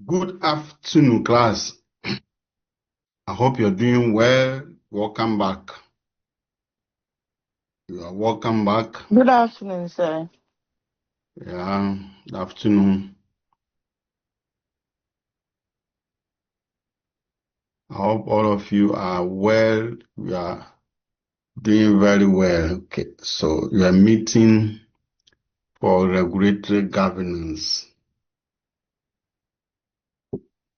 Good afternoon, class. I hope you're doing well. Welcome back. You are welcome back. Good afternoon, sir. Yeah, good afternoon. I hope all of you are well. We are doing very well. Okay, so we are meeting for regulatory governance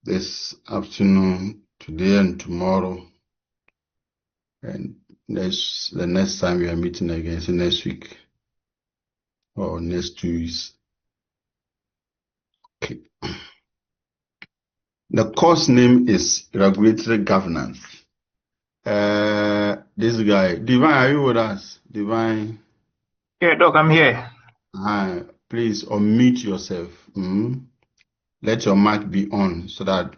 this afternoon, today and tomorrow. And the next time we are meeting again is next week or next 2 weeks. Okay. The course name is Regulatory Governance. This guy, Divine, are you with us? Divine. Yeah, Doc, I'm here. Hi, please unmute yourself. Let your mic be on so that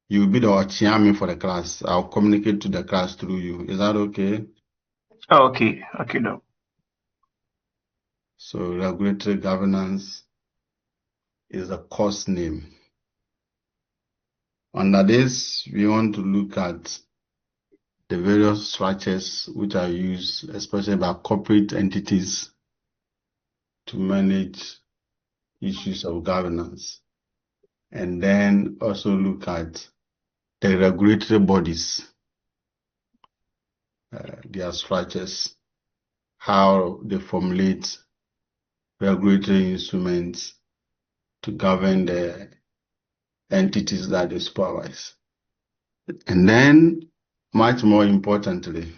you'll be the chairman for the class. I'll communicate to the class through you. Is that okay? Oh, okay, Doc. So Regulatory Governance is the course name. Under this, we want to look at the various structures which are used, especially by corporate entities, to manage issues of governance, and then also look at the regulatory bodies, their structures, how they formulate regulatory instruments to govern the entities that they supervise. And then, much more importantly,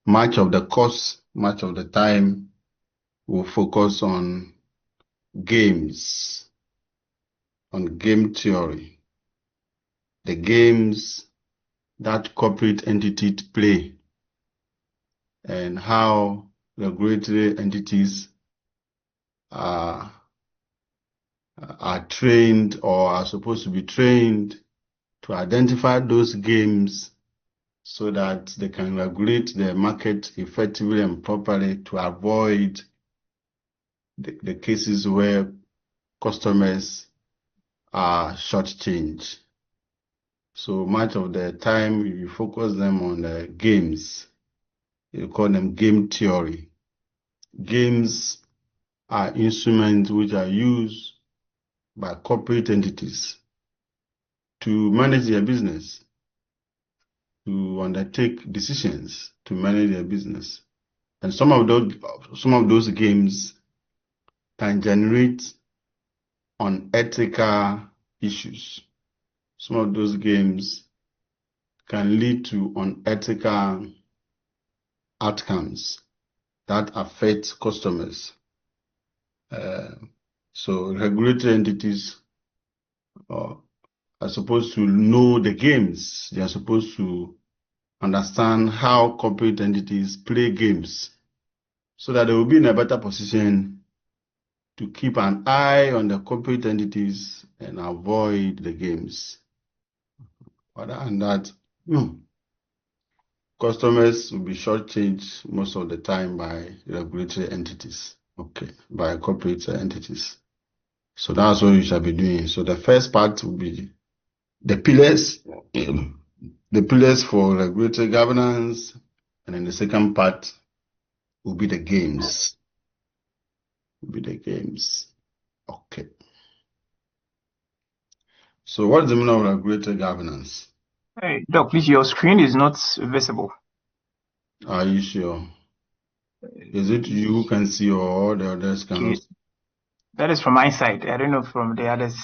much of the course, much of the time, will focus on games, on game theory, the games that corporate entities play, and how regulatory entities are trained or are supposed to be trained to identify those games so that they can regulate the market effectively and properly to avoid the cases where customers are shortchanged. So much of the time, you focus them on the games. You call them game theory. Games are instruments which are used by corporate entities to manage their business, to undertake decisions to manage their business. And some of those games can generate unethical issues. Some of those games can lead to unethical outcomes that affect customers. So regulatory entities are supposed to know the games. They are supposed to understand how corporate entities play games so that they will be in a better position to keep an eye on the corporate entities and avoid the games. Other than that, customers will be shortchanged most of the time by regulatory entities, by corporate entities. So that's what we shall be doing. So the first part will be the pillars, the pillars for regulatory governance, and then the second part will be the games. Okay. So what is the meaning of regulatory governance? Hey, Doc, please, your screen is not visible. Are you sure? Is it you who can see or the others cannot see? That is from my side. I don't know from the others.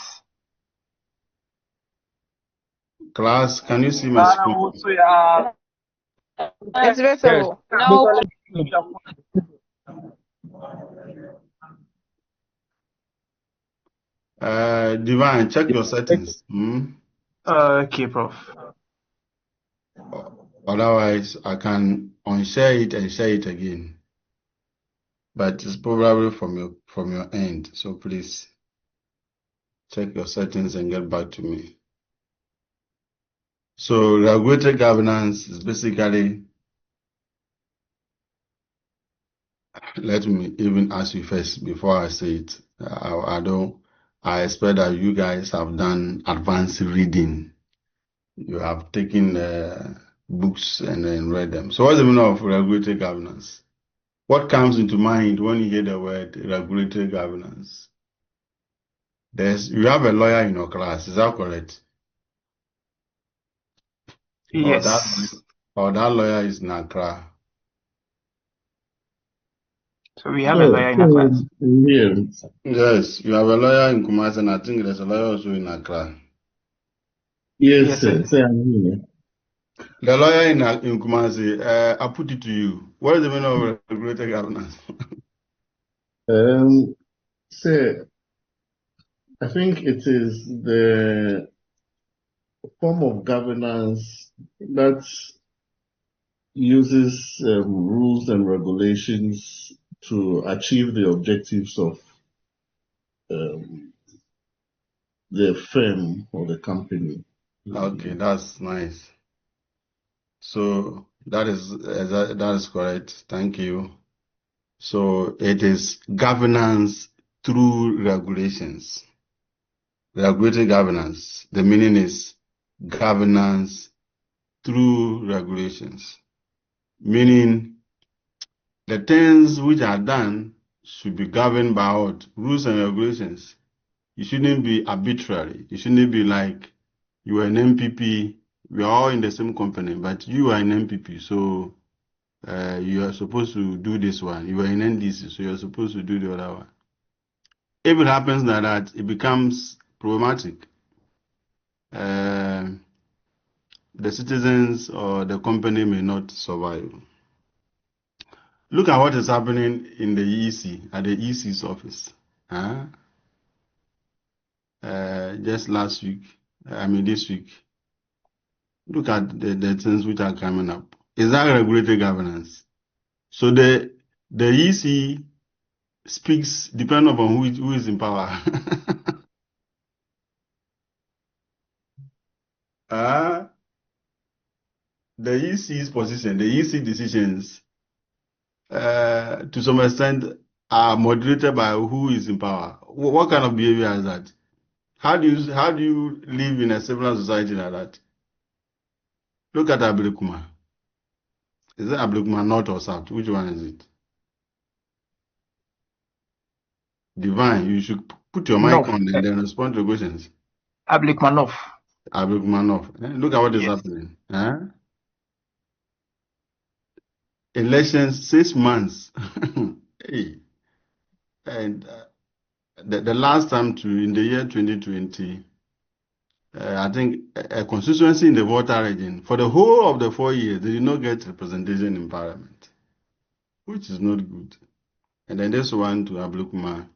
Class, can you see my screen? It's visible. No. Divine, check your settings. Okay, Prof. Otherwise, I can unshare it and share it again. But it's probably from your end. So please check your settings and get back to me. So regulatory governance is basically, let me even ask you first before I say it. I don't I expect that you guys have done advanced reading. You have taken books and then read them. So what's the meaning of regulatory governance? What comes into mind when you hear the word regulatory governance? You have a lawyer in your class, is that correct? Yes. Or that lawyer is in Accra. So we have a lawyer in our class. Yes, you have a lawyer in Kumasi, and I think there's a lawyer also in Accra. Yes, sir. I'm here. The lawyer in Kumasi, I put it to you. What is the meaning of regulated governance? Sir, I think it is the form of governance that uses rules and regulations to achieve the objectives of the firm or the company. Okay, that's nice. So that is correct. Thank you. So it is governance through regulations. Regulatory governance. The meaning is governance through regulations. Meaning the things which are done should be governed by what? Rules and regulations. It shouldn't be arbitrary. It shouldn't be like you are an MPP, we are all in the same company, but you are an MPP, so you are supposed to do this one. You are in NDC, so you are supposed to do the other one. If it happens like that, it becomes problematic. The citizens or the company may not survive. Look at what is happening in the EC, at the EC's office. Just last week, this week. Look at the things which are coming up. Is that regulatory governance? So the EC speaks depending upon who is in power. The EC's position, the EC decisions, to some extent, are moderated by who is in power. What kind of behavior is that? How do you live in a civil society like that? Look at Ablekuma. Is it Ablekuma North or South? Which one is it? Divine, you should put your mic on and then respond to the questions. Ablekuma North. Ablekuma North. Look at what is happening. Elections 6 months. Hey. And the last time in the year 2020, I think a constituency in the Volta region, for the whole of the 4 years, they did not get representation in parliament, which is not good. And then this one to Ablekuma,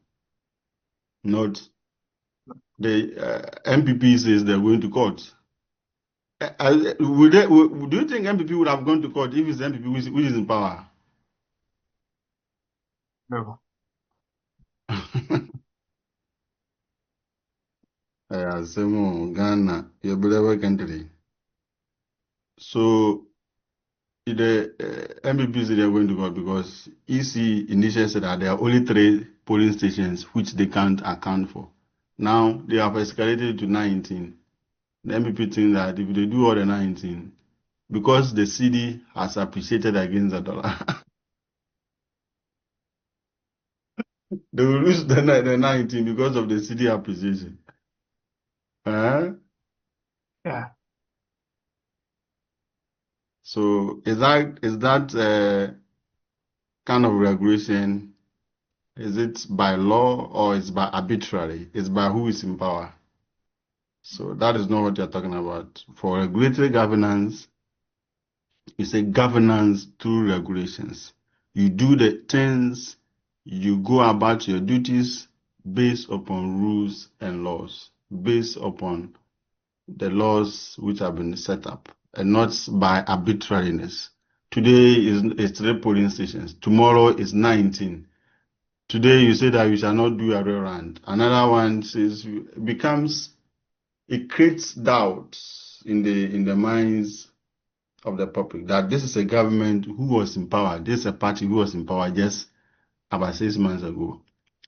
not the MPP says they're going to court. Do you think MPP would have gone to court if it's MPP which is in power? No. Ghana, your beloved country. So the MPP said they are going to court because EC initially said that there are only 3 polling stations which they can't account for. Now they have escalated to 19. The MPP thinks that if they do all the 19, because the CD has appreciated against the dollar, they will lose the 19 because of the CD appreciation. Yeah. So is that kind of regulation? Is it by law or is by arbitrary? It's by who is in power. So that is not what you're talking about. For regulatory governance, you say governance through regulations. You do the things, you go about your duties based upon rules and laws, based upon the laws which have been set up, and not by arbitrariness. Today is 3 polling stations. Tomorrow is 19. Today you say that you shall not do a rerun. Another one says it creates doubts in the minds of the public that this is a government who was in power. This is a party who was in power just about 6 months ago.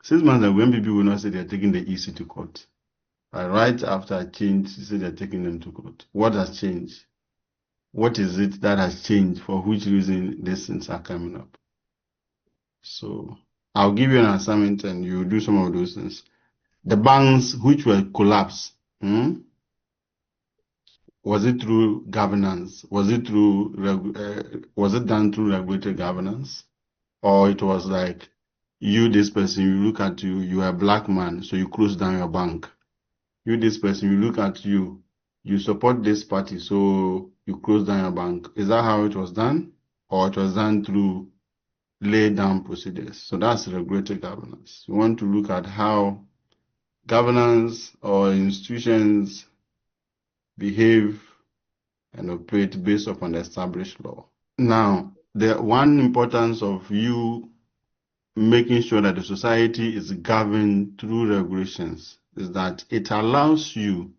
6 months ago, when people will not say they're taking the EC to court. Right after I changed, you say they're taking them to court. What has changed? What is it that has changed? For which reason these things are coming up? So I'll give you an assignment and you do some of those things. The banks which were collapsed, was it through governance? Was it done through regulatory governance? Or it was like you, this person, you look at you are a black man, so you close down your bank. You, this person, you look at you support this party, so you close down your bank. Is that how it was done? Or it was done through laid down procedures? So that's regulatory governance. You want to look at how governance or institutions behave and operate based upon the established law. Now, the one importance of you making sure that the society is governed through regulations is that it allows you,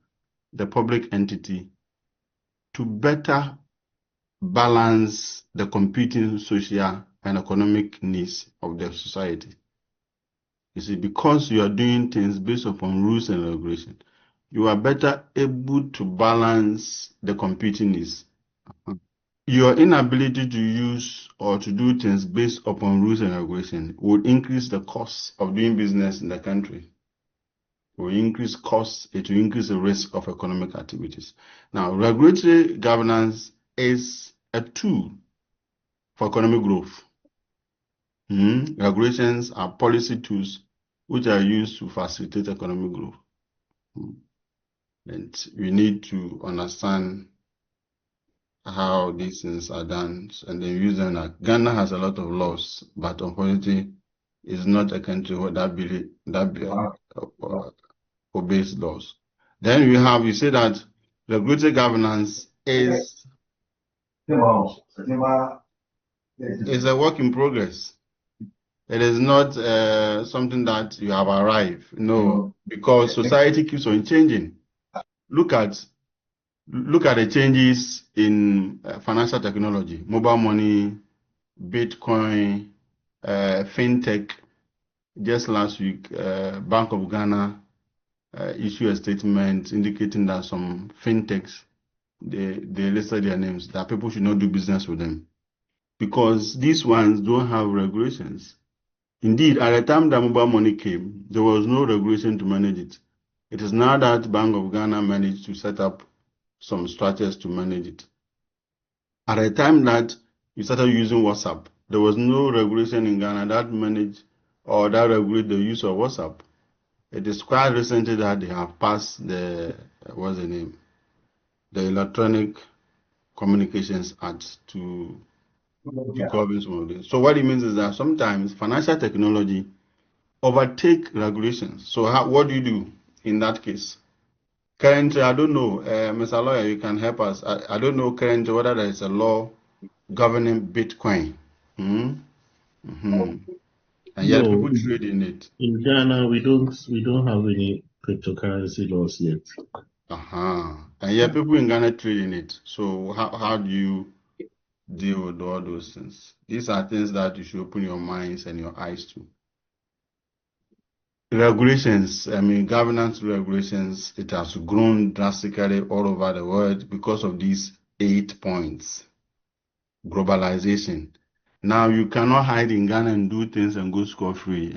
the public entity, to better balance the competing social and economic needs of the society. You see, because you are doing things based upon rules and regulations, you are better able to balance the competing needs. Your inability to use or to do things based upon rules and regulations would increase the cost of doing business in the country. It will increase costs, it will increase the risk of economic activities. Now, regulatory governance is a tool for economic growth. Regulations are policy tools which are used to facilitate economic growth. And we need to understand how these things are done and then use them. Ghana has a lot of laws, but unfortunately, it's not a country where that obeys laws. Then you say that regulatory governance is a work in progress. It is not something that you have arrived. No, because society keeps on changing. Look at the changes in financial technology, mobile money, Bitcoin, fintech. Just last week, Bank of Ghana issued a statement indicating that some fintechs, they listed their names, that people should not do business with them because these ones don't have regulations. Indeed, at the time that mobile money came, there was no regulation to manage it. It is now that Bank of Ghana managed to set up some structures to manage it. At the time that you started using WhatsApp, there was no regulation in Ghana that managed or that regulate the use of WhatsApp. It is quite recently that they have passed the Electronic Communications Act to govern some of this. So what it means is that sometimes financial technology overtake regulations. So what do you do in that case? Currently, I don't know, Mr. Lawyer, you can help us. I don't know currently whether there is a law governing Bitcoin. And yet people trade in it. In Ghana, we don't have any cryptocurrency laws yet. And yet people in Ghana trade in it. So how do you deal with all those things? These are things that you should open your minds and your eyes to. Regulations, governance regulations, it has grown drastically all over the world because of these 8 points. Globalization. Now you cannot hide in Ghana and do things and go scot-free.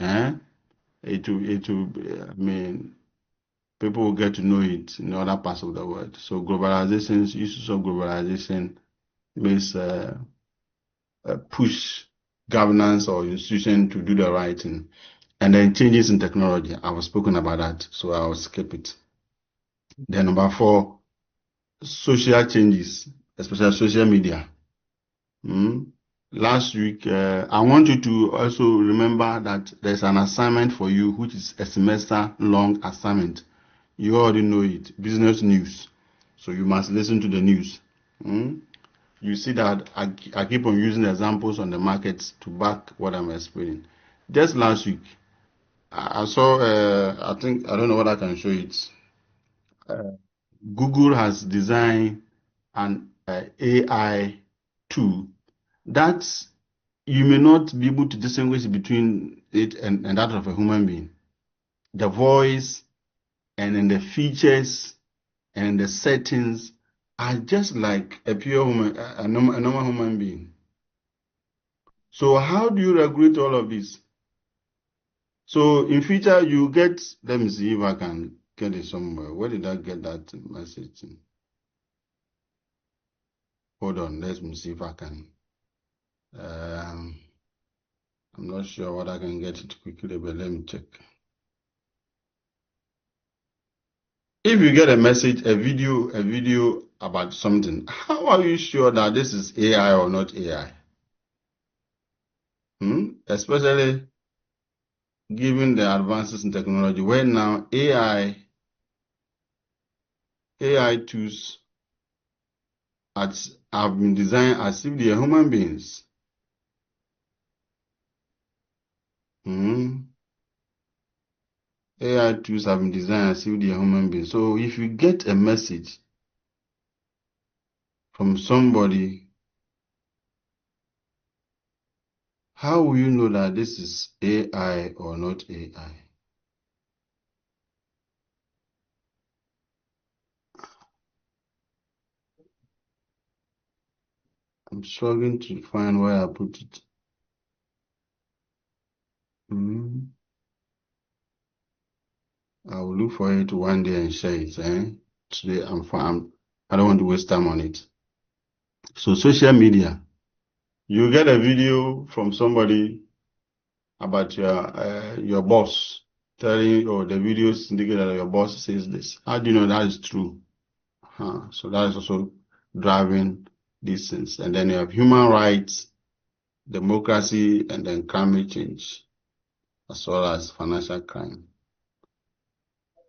People will get to know it in other parts of the world. So globalization, issues of globalization makes push governance or institution to do the right thing. And then changes in technology. I was spoken about that, so I will skip it. Then number 4, social changes, especially social media. Last week, I want you to also remember that there's an assignment for you, which is a semester-long assignment. You already know it, business news. So you must listen to the news. You see that I keep on using examples on the markets to back what I'm explaining. Just last week, I saw, I don't know what I can show it. Google has designed an AI tool that you may not be able to distinguish between it and that of a human being. The voice and in the features and the settings are just like a pure human, a normal human being. So how do you regulate all of this? So in future you get, let me see if I can get it somewhere. Where did I get that message? Hold on, let me see if I can. I'm not sure what I can get it quickly, but let me check. If you get a message, a video about something, how are you sure that this is AI or not AI? Especially given the advances in technology, where now AI tools have been designed as if they are human beings. AI tools have been designed as if they are human beings. So if you get a message from somebody, how will you know that this is AI or not AI? I'm struggling to find where I put it. I will look for it one day and share it. Today I'm fine. I don't want to waste time on it. So social media, you get a video from somebody about your boss telling, or the videos indicate that your boss says this. How do you know that is true? So that is also driving these things. And then you have human rights, democracy, and then climate change, as well as financial crime.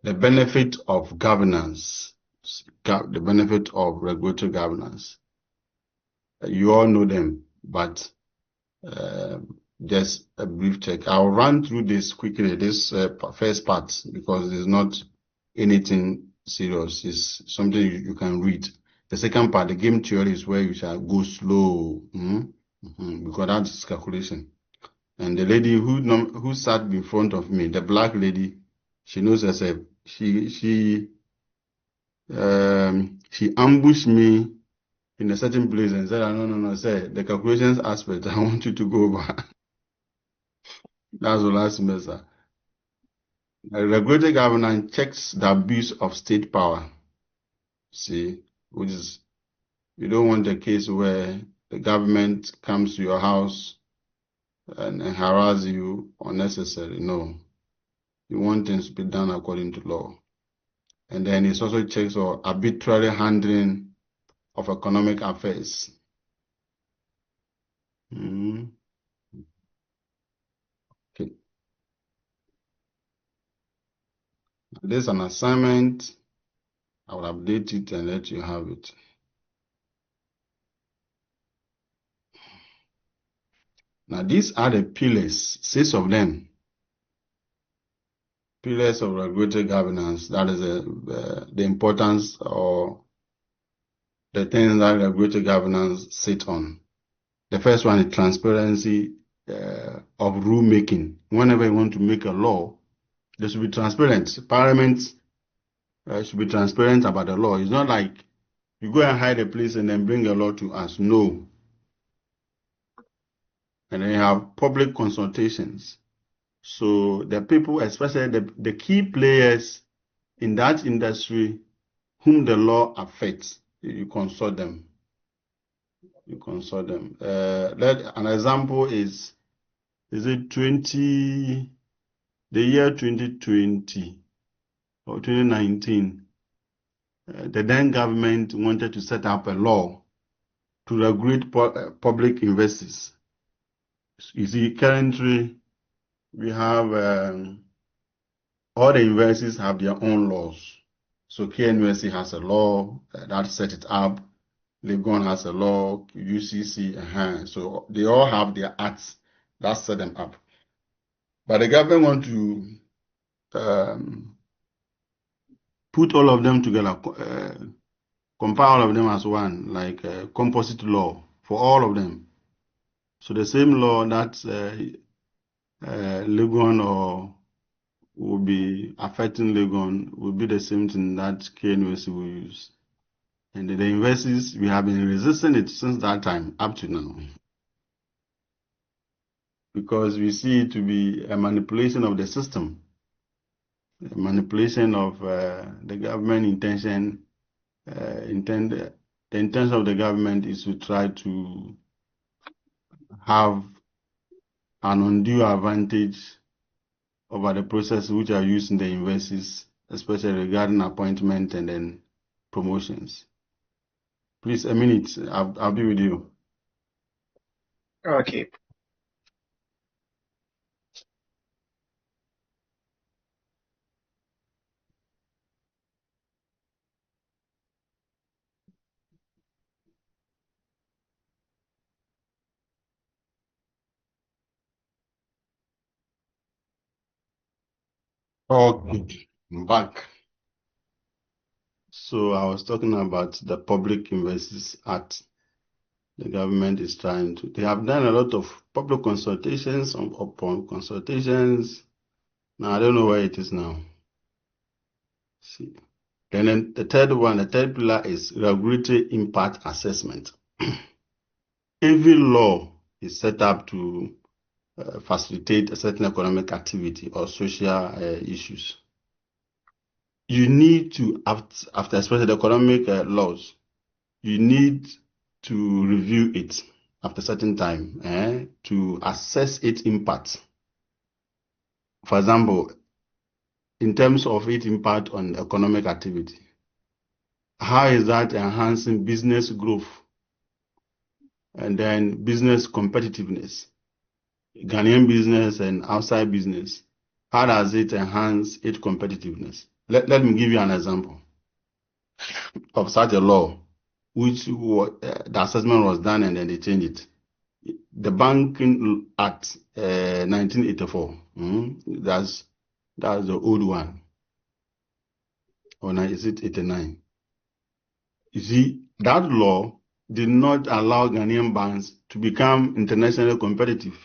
The benefit of governance, the benefit of regulatory governance. You all know them, but just a brief check. I'll run through this quickly, this first part, because it's not anything serious. It's something you can read. The second part, the game theory, is where you shall go slow, because that's calculation. And the lady who sat in front of me, the black lady, she knows herself. She ambushed me in a certain place and said, no, say the calculations aspect, I want you to go over. That's the last semester. Regulatory governance checks the abuse of state power. See, which is, you don't want a case where the government comes to your house and harass you unnecessarily. No. You want things to be done according to law. And then it also checks for arbitrary handling of economic affairs. Okay. This is an assignment. I will update it and let you have it. Now, these are the pillars, 6 of them. Pillars of regulatory governance. That is the importance or the things that regulatory governance sit on. The first one is transparency of rulemaking. Whenever you want to make a law, there should be transparent. Parliament should be transparent about the law. It's not like you go and hide a place and then bring a law to us. No. And then you have public consultations. So the people, especially the key players in that industry whom the law affects, you consult them. You consult them. An example is it the year 2020 or 2019? The then government wanted to set up a law to regulate public investors. You see, currently we have all the universities have their own laws. So KNUSC has a law that set it up. Legon has a law, UCC, so they all have their acts that set them up. But the government want to put all of them together, compile all of them as one, like a composite law for all of them. So the same law that Legon or will be affecting Legon will be the same thing that KNUSC will use. And the investors, we have been resisting it since that time up to now. Because we see it to be a manipulation of the system, a manipulation of the government intention. The intention of the government is to try to have an undue advantage over the process which are used in the universities, especially regarding appointment and then promotions. Please, a minute, I'll be with you. Okay. Okay, I'm back. So I was talking about the Public Universities Act. The government is trying to. They have done a lot of public consultations upon consultations. Now I don't know where it is now. See. Then the third pillar is regulatory impact assessment. Every law is set up to facilitate a certain economic activity or social issues. You need to, after especially the economic laws, you need to review it after a certain time to assess its impact. For example, in terms of its impact on economic activity, how is that enhancing business growth and then business competitiveness, Ghanaian business and outside business? How does it enhance its competitiveness? Let me give you an example of such a law, which the assessment was done and then they changed it. The Banking Act 1984, that's the old one. Or is it 89? You see, that law did not allow Ghanaian banks to become internationally competitive.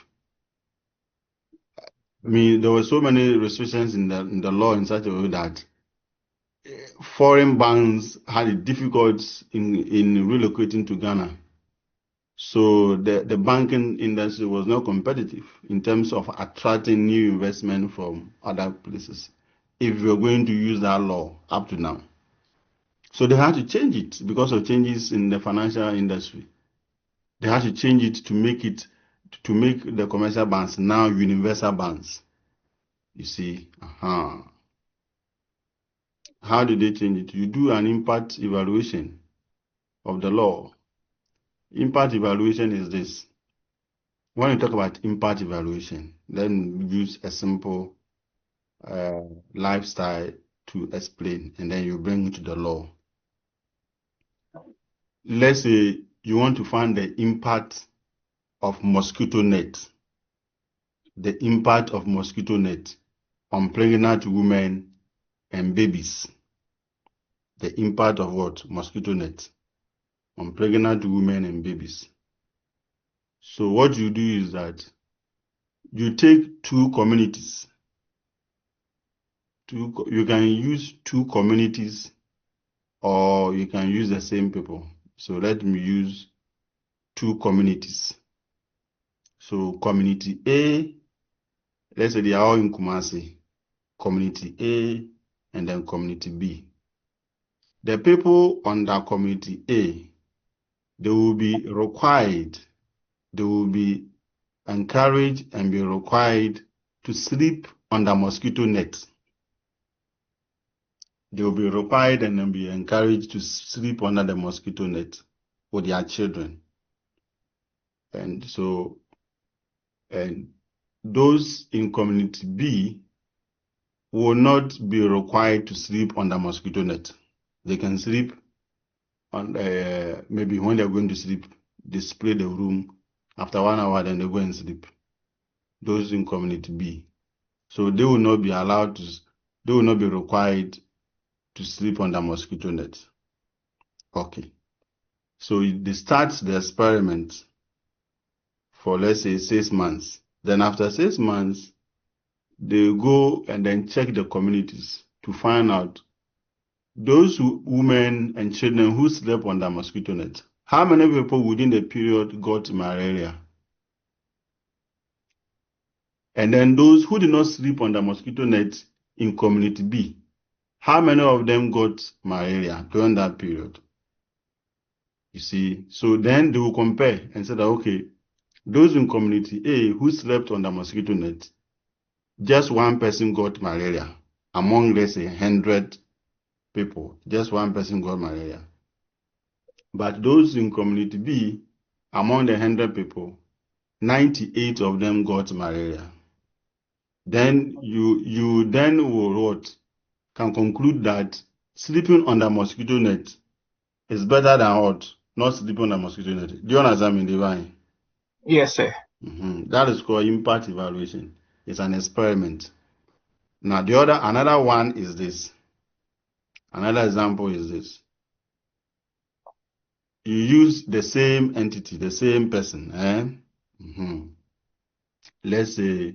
I mean, there were so many restrictions in the law in such a way that foreign banks had difficulties in relocating to Ghana. So the banking industry was not competitive in terms of attracting new investment from other places if we were going to use that law up to now. So they had to change it because of changes in the financial industry. They had to change it to make the commercial banks now universal banks. You see, how did they change it? You do an impact evaluation of the law. Impact evaluation is this. When you talk about impact evaluation, then use a simple lifestyle to explain, and then you bring it to the law. Let's say you want to find the impact of mosquito net. The impact of mosquito net on pregnant women and babies. The impact of what? Mosquito net on pregnant women and babies. So what you do is that you take two communities. You can use two communities or you can use the same people. So let me use two communities. So community A, let's say they are all in Kumasi. Community A and then community B. The people under community A, they will be required, they will be encouraged and be required to sleep under mosquito net. They will be required and then be encouraged to sleep under the mosquito net with their children. And so, and those in community B will not be required to sleep under mosquito net. They can sleep on maybe when they're going to sleep, they spray the room. After 1 hour, then they go and sleep. Those in community B. So they will not be allowed to, they will not be required to sleep under mosquito net. Okay. So they start the experiment for, let's say, 6 months. Then after 6 months, they go and then check the communities to find out those women and children who slept on the mosquito net. How many people within the period got malaria? And then those who did not sleep on the mosquito net in community B, how many of them got malaria during that period? You see, so then they will compare and say that, okay, those in community A who slept on the mosquito net, just one person got malaria. Among, let's say, 100 people, just one person got malaria. But those in community B, among the 100 people, 98 of them got malaria. Then you then will can conclude that sleeping on the mosquito net is better than what? Not sleeping on the mosquito net. Do you understand me, Divine? Yes, sir. That is called impact evaluation. It's an experiment. Now another one is this. Another example is this. You use the same entity, the same person. Let's say,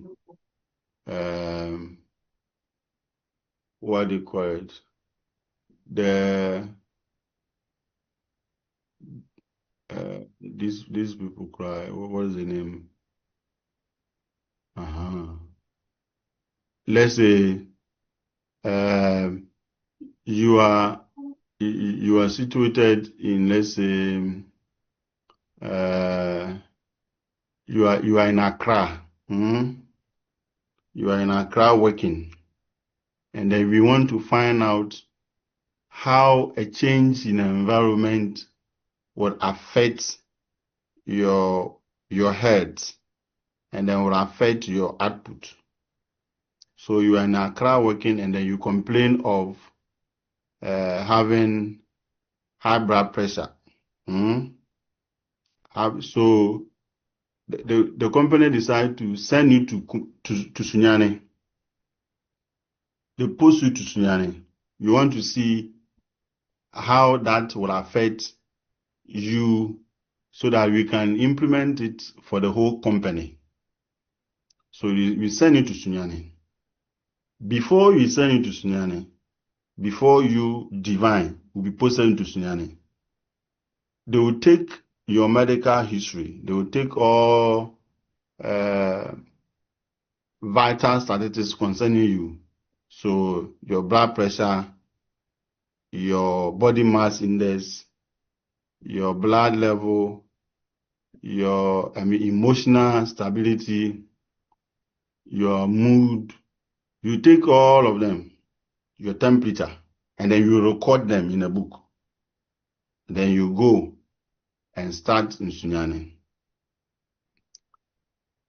what do you call it? These people cry. What is the name? Let's say you are situated in, let's say, you are in Accra. You are in Accra working, and then we want to find out how a change in environment would affect your health, and then will affect your output. So you are in Accra working, and then you complain of having high blood pressure. So the company decide to send you to Sunyani. They post you to Sunyani. You want to see how that will affect you so that we can implement it for the whole company. So we send you to Sunyani. Before you send you to Sunyani, before you divine will be posted into Sunyani, they will take your medical history. They will take all vital statistics concerning you. So your blood pressure, your body mass index, your blood level, your emotional stability, your mood. You take all of them, your temperature, and then you record them in a book. Then you go and start in Sunyani.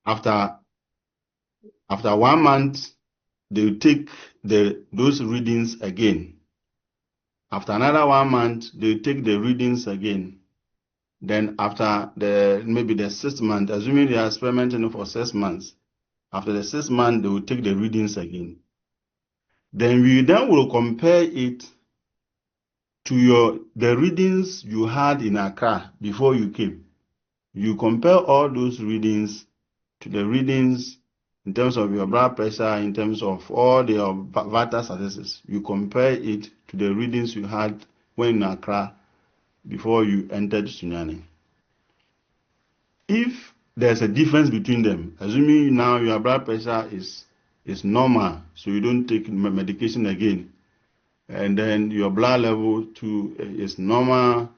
After 1 month, they will take those readings again. After another 1 month, they will take the readings again. Then after maybe the 6th month, assuming they are experimenting for 6 months, after the 6th month, they will take the readings again. Then we will compare it to the readings you had in Accra before you came. You compare all those readings to the readings in terms of your blood pressure, in terms of all your vital statistics. You compare it to the readings you had when in Accra before you entered Sunyani. If there's a difference between them, assuming now your blood pressure is normal, so you don't take medication again, and then your blood level too is normal,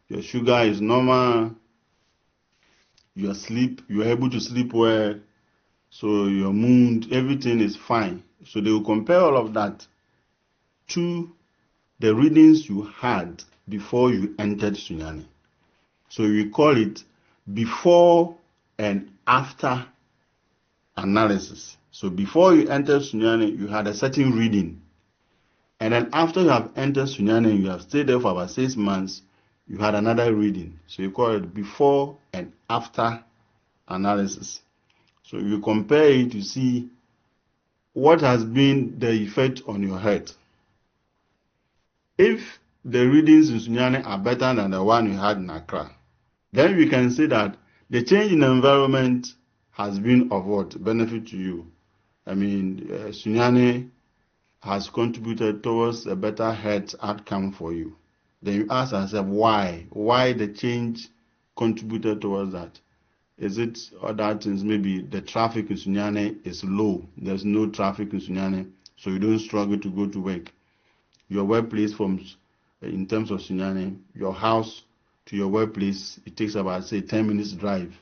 your sugar is normal, you are able to sleep well, so your mood, everything is fine. So they will compare all of that to the readings you had before you entered Sunyani. So we call it before and after analysis. So before you entered Sunyani, you had a certain reading. And then after you have entered Sunyani, you have stayed there for about 6 months, you had another reading. So you call it before and after analysis. So you compare it to see what has been the effect on your health. If the readings in Sunyani are better than the one you had in Accra, then we can say that the change in environment has been of what benefit to you. I mean, Sunyani has contributed towards a better health outcome for you. Then you ask yourself why? Why the change contributed towards that? Is it other things? Maybe the traffic in Sunyani is low. There's no traffic in Sunyani, so you don't struggle to go to work. Your workplace in terms of Sunyani, your house to your workplace, it takes about, say, 10 minutes drive.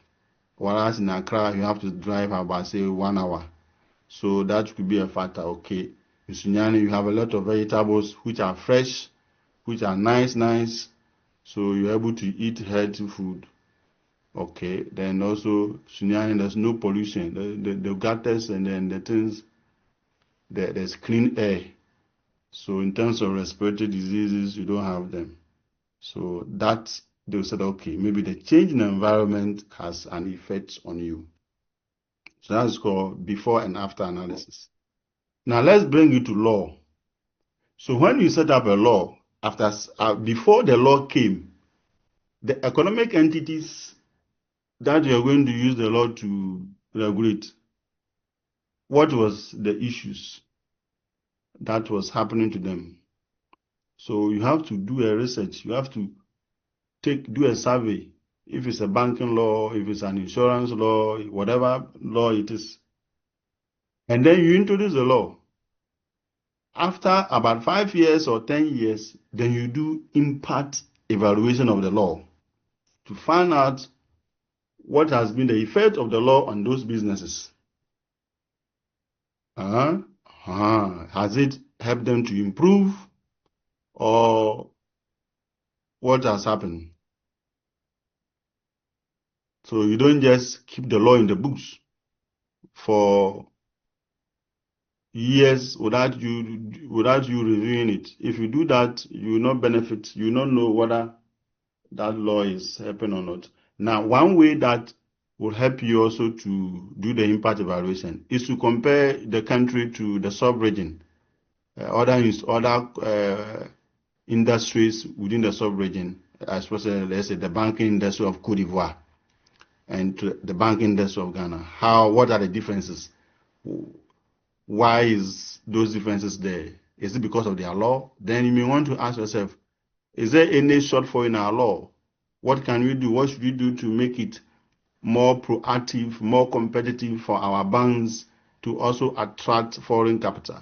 Whereas in Accra, you have to drive about, say, 1 hour. So that could be a factor. Okay. In Sunyani, you have a lot of vegetables which are fresh, which are nice. So you're able to eat healthy food. Okay. Then also, Sunyani, there's no pollution. The gutters and then the things, there's clean air. So in terms of respiratory diseases, you don't have them. So that they said, okay, maybe the change in the environment has an effect on you. So that's called before and after analysis. Now let's bring it to law. So when you set up a law, before the law came, the economic entities that you are going to use the law to regulate, what was the issues that was happening to them? So you have to do a research. You have to do a survey. If it's a banking law, if it's an insurance law, whatever law it is. And then you introduce the law. After about 5 years or 10 years, then you do impact evaluation of the law to find out what has been the effect of the law on those businesses. Has it helped them to improve, or what has happened? So you don't just keep the law in the books for years without you reviewing it. If you do that, you will not benefit. You will not know whether that law is helping or not. Now, one way that will help you also to do the impact evaluation is to compare the country to the sub-region, other industries within the sub-region, especially, let's say, the banking industry of Cote d'Ivoire and the banking industry of Ghana. What are the differences? Why is those differences there? Is it because of their law? Then you may want to ask yourself, is there any shortfall in our law? What can we do? What should we do to make it more proactive, more competitive for our banks to also attract foreign capital?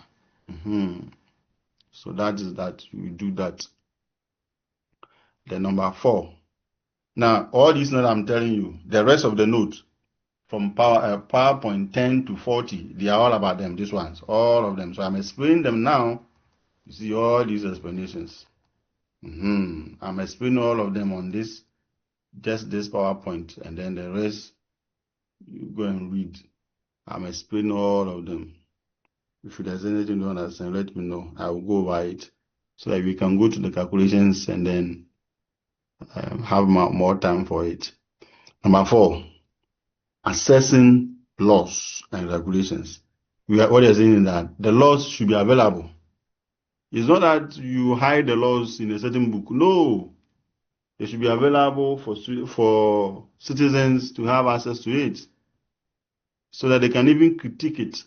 So that is that. We do that. Then number 4. Now, all these notes I'm telling you, the rest of the notes from PowerPoint 10 to 40, they are all about them, these ones, all of them. So I'm explaining them now. You see all these explanations. I'm explaining all of them on just this PowerPoint, and then the rest, you go and read. I'm explaining all of them. If there's anything you don't understand, let me know. I will go over it so that we can go to the calculations and then have more time for it. Number 4, assessing laws and regulations. What you're saying is that the laws should be available. It's not that you hide the laws in a certain book. No, they should be available for citizens to have access to it, so that they can even critique it.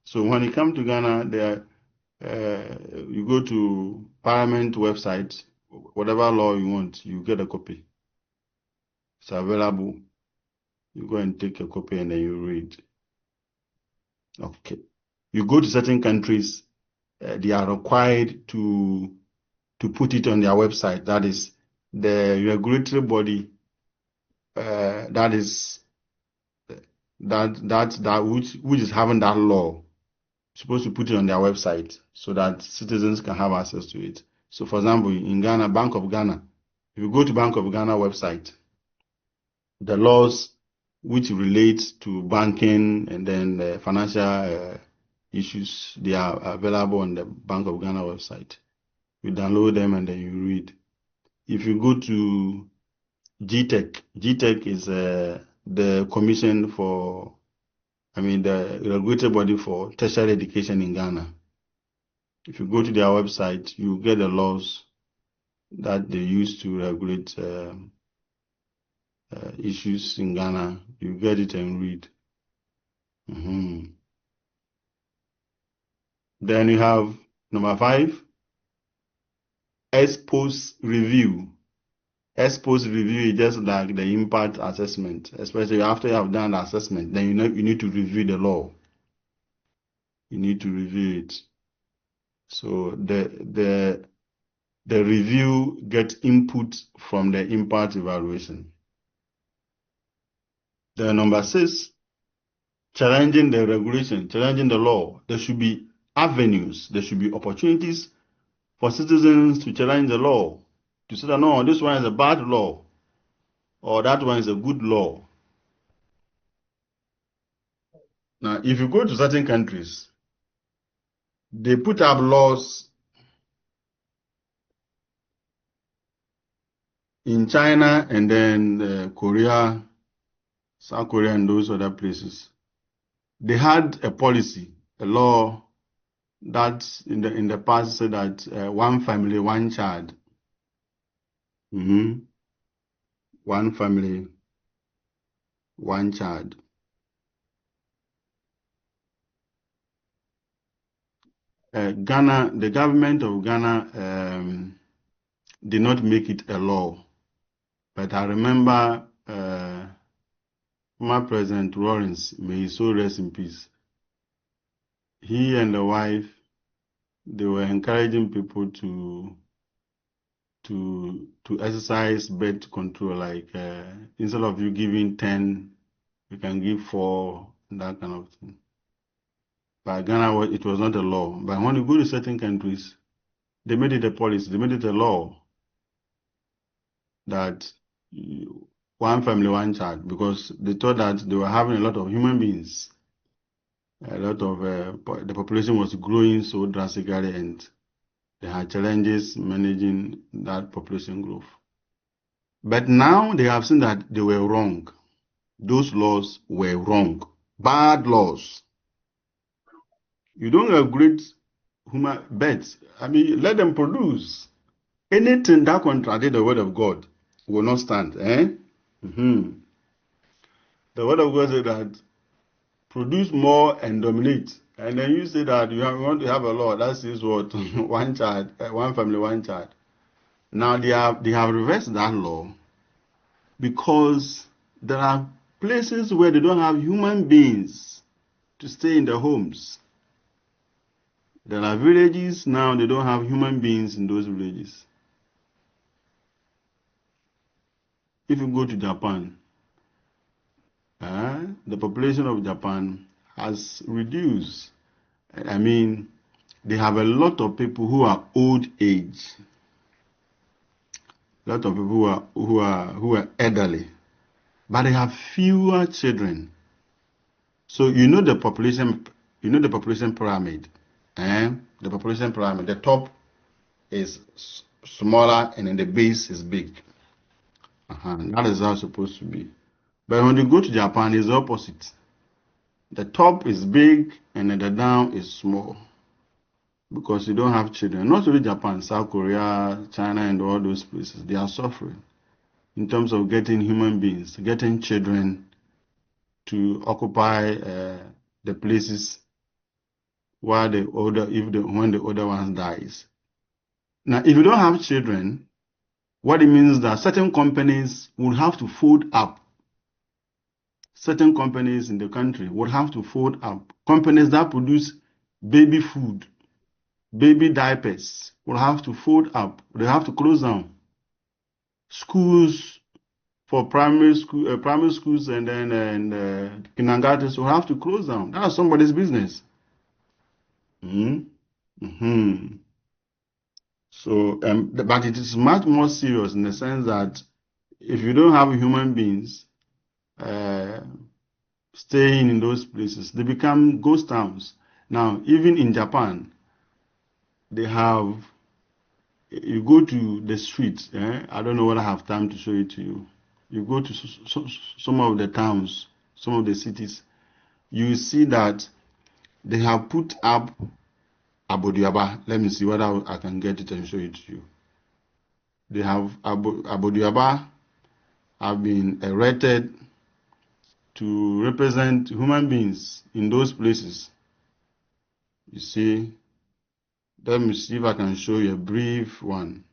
So when you come to Ghana, you go to Parliament website, whatever law you want, you get a copy. It's available. You go and take a copy and then you read. Okay. You go to certain countries, they are required to put it on their website. That is the regulatory body. That is which is having that law, supposed to put it on their website so that citizens can have access to it. So, for example, in Ghana, Bank of Ghana, if you go to Bank of Ghana website, the laws which relate to banking and then the financial issues, they are available on the Bank of Ghana website. You download them and then you read. If you go to GTEC is the commission the regulatory body for tertiary education in Ghana. If you go to their website, you get the laws that they use to regulate issues in Ghana. You get it and read. Then you have number 5, ex post review. Ex post review is just like the impact assessment, especially after you have done the assessment. Then you need to review the law. You need to review it. So the review gets input from the impact evaluation. Then number 6, challenging the regulation, challenging the law. There should be avenues, there should be opportunities for citizens to challenge the law, to say that no, this one is a bad law, or that one is a good law. Now, if you go to certain countries, they put up laws. In China and then Korea, South Korea and those other places, they had a policy, a law that in the past said that one family, one child. One family, one child. Ghana, the government of Ghana did not make it a law. But I remember former President Lawrence, may he so rest in peace. He and the wife, they were encouraging people to exercise birth control, like instead of you giving 10, you can give 4, that kind of thing. But Ghana, it was not a law. But when you go to certain countries, they made it a policy, they made it a law that one family, one child, because they thought that they were having a lot of human beings. A lot of the population was growing so drastically, and they had challenges managing that population growth. But now they have seen that they were wrong. Those laws were wrong. Bad laws. You don't regulate human births. I mean, let them produce. Anything that contradicts the word of God will not stand. The word of God says that produce more and dominate. And then you say that you want to have a law that says what? One child, one family, one child. Now they have reversed that law because there are places where they don't have human beings to stay in the homes. There are villages now, they don't have human beings in those villages. If you go to Japan, the population of Japan has reduced. I mean, they have a lot of people who are old age. A lot of people who are elderly, but they have fewer children. So you know the population pyramid. The population pyramid. The top is smaller and then the base is big. That is how it's supposed to be. But when you go to Japan, it's the opposite. The top is big and then the down is small. Because you don't have children. Not only Japan, South Korea, China, and all those places, they are suffering in terms of getting human beings, getting children to occupy the places while when the older ones dies. Now, if you don't have children, what it means is that certain companies will have to fold up. Certain companies in the country will have to fold up. Companies that produce baby food, baby diapers will have to fold up. They have to close down. Schools for primary schools and then kindergartens will have to close down. That's somebody's business. So, but it is much more serious in the sense that if you don't have human beings staying in those places, they become ghost towns. Now, even in Japan, they have, you go to the streets, I don't know whether I have time to show it to you. You go to some of the towns, some of the cities, you see that they have put up Abodiaba. Let me see whether I can get it and show it to you. They have Abodiaba have been erected to represent human beings in those places. You see, let me see if I can show you a brief one.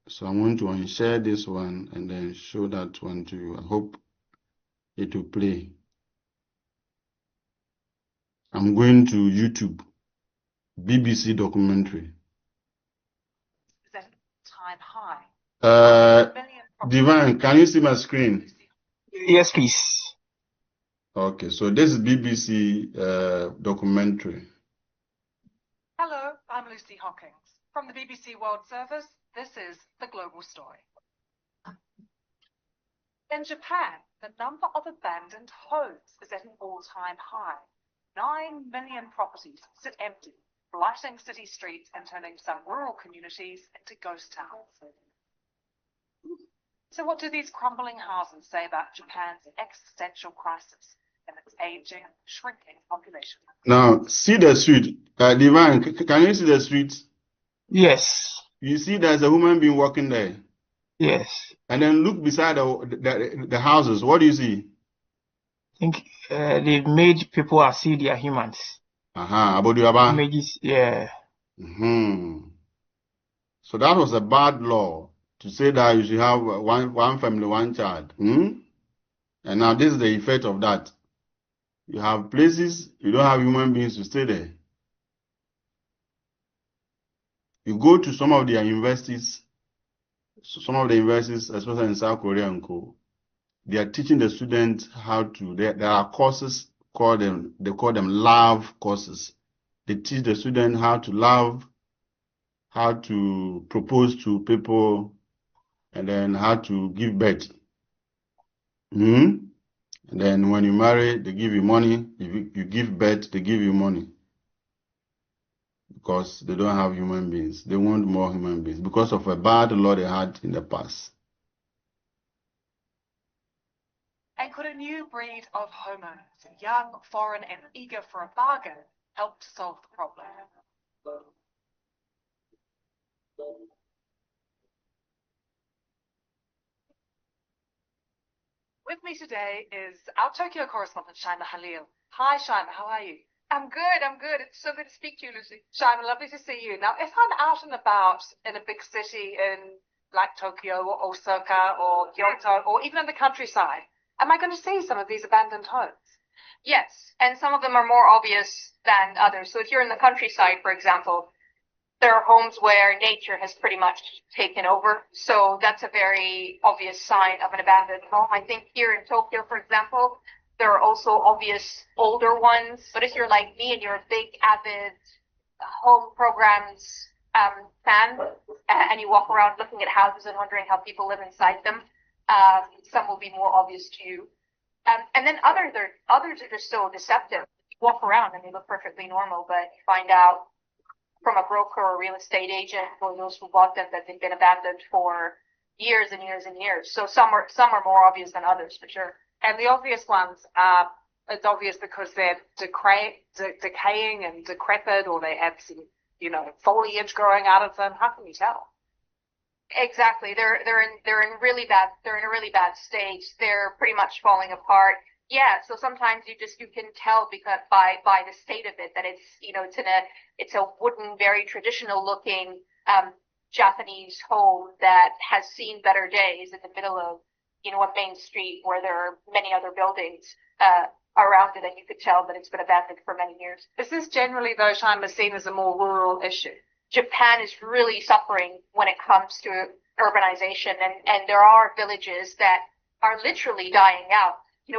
So I'm going to unshare this one and then show that one to you. I hope it will play. I'm going to YouTube, BBC documentary. Time high. Divine, can you see my screen? Yes, please. Okay, so this is BBC documentary. Hello, I'm Lucy Hawkins. From the BBC World Service, this is the global story. In Japan, the number of abandoned homes is at an all-time high. 9 million properties sit empty, blighting city streets and turning some rural communities into ghost towns. So what do these crumbling houses say about Japan's existential crisis and its aging, shrinking population? Now, see the street. Divine, can you see the street? Yes. You see there's a human being walking there. Yes. And then look beside the houses. What do you see? I think they've made people as if they are humans. Abodiaba. Images, yeah. So that was a bad law to say that you should have one family, one child. And now this is the effect of that. You have places, you don't have human beings to stay there. You go to some of their universities, especially in South Korea and Co., they are teaching the students how to, there are courses, they call them love courses. They teach the students how to love, how to propose to people, and then how to give birth. And then when you marry, they give you money. If you give birth, they give you money. Because they don't have human beings. They want more human beings because of a bad law they had in the past. And could a new breed of homeowners, young, foreign, and eager for a bargain, help to solve the problem? With me today is our Tokyo correspondent, Shaima Halil. Hi, Shaima, how are you? I'm good. It's so good to speak to you, Lucy. Shaima, lovely to see you. Now, if I'm out and about in a big city in like Tokyo or Osaka or Kyoto or even in the countryside, am I going to see some of these abandoned homes? Yes, and some of them are more obvious than others. So if you're in the countryside, for example, there are homes where nature has pretty much taken over. So that's a very obvious sign of an abandoned home. I think here in Tokyo, for example, there are also obvious older ones. But if you're like me and you're a big avid home programs fan, and you walk around looking at houses and wondering how people live inside them, some will be more obvious to you. And then others are just so deceptive. You walk around and they look perfectly normal, but you find out from a broker or a real estate agent or those who bought them that they've been abandoned for years and years and years. So some are more obvious than others, for sure. And the obvious ones are, it's obvious because they're decaying and decrepit, or they have some, foliage growing out of them. How can you tell? Exactly. They're in a really bad state. They're pretty much falling apart. Yeah, so sometimes you can tell because by the state of it that it's a wooden, very traditional looking Japanese home that has seen better days in the middle of a main street where there are many other buildings around it, and you could tell that it's been abandoned for many years. Is this generally, though, Shaima, seen as a more rural issue? Japan is really suffering when it comes to urbanization, and there are villages that are literally dying out.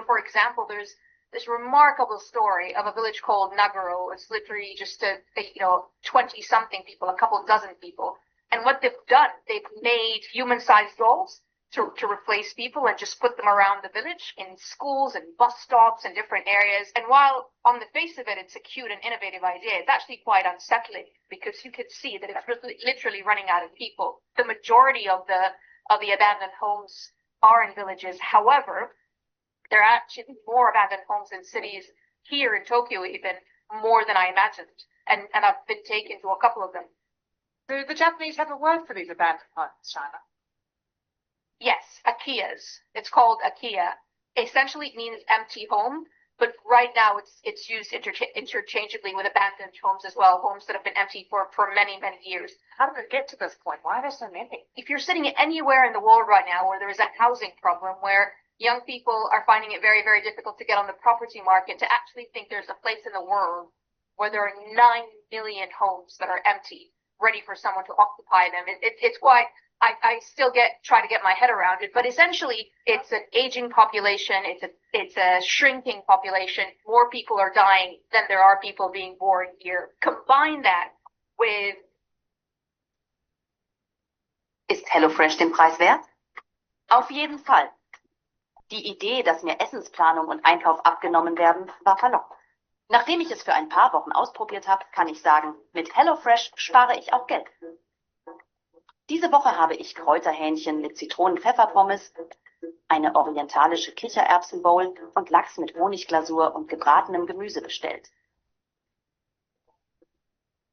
For example, there's this remarkable story of a village called Nagaro. It's literally just 20-something people, a couple dozen people. And what they've done, they've made human-sized dolls to replace people and just put them around the village in schools and bus stops and different areas. And while on the face of it, it's a cute and innovative idea, it's actually quite unsettling because you could see that it's literally running out of people. The majority of the abandoned homes are in villages. However, there are actually more abandoned homes in cities here in Tokyo, even more than I imagined. And I've been taken to a couple of them. Do the Japanese have a word for these abandoned homes, China? Yes, Akias. It's called Akia. Essentially, it means empty home, but right now it's used interchangeably with abandoned homes as well, homes that have been empty for many, many years. How did it get to this point? Why are there so many? If you're sitting anywhere in the world right now where there is a housing problem, where young people are finding it very, very difficult to get on the property market, to actually think there's a place in the world where there are 9 million homes that are empty, ready for someone to occupy them, it's quite... I still try to get my head around it, but essentially it's an aging population, it's a shrinking population. More people are dying than there are people being born here. Combine that with... Ist HelloFresh den Preis wert? Auf jeden Fall. Die Idee, dass mir Essensplanung und Einkauf abgenommen werden, war verlockend. Nachdem ich es für ein paar Wochen ausprobiert habe, kann ich sagen, mit HelloFresh spare ich auch Geld. Diese Woche habe ich Kräuterhähnchen mit Zitronen-Pfefferpommes, eine orientalische Kichererbsenbowl und Lachs mit Honigglasur und gebratenem Gemüse bestellt.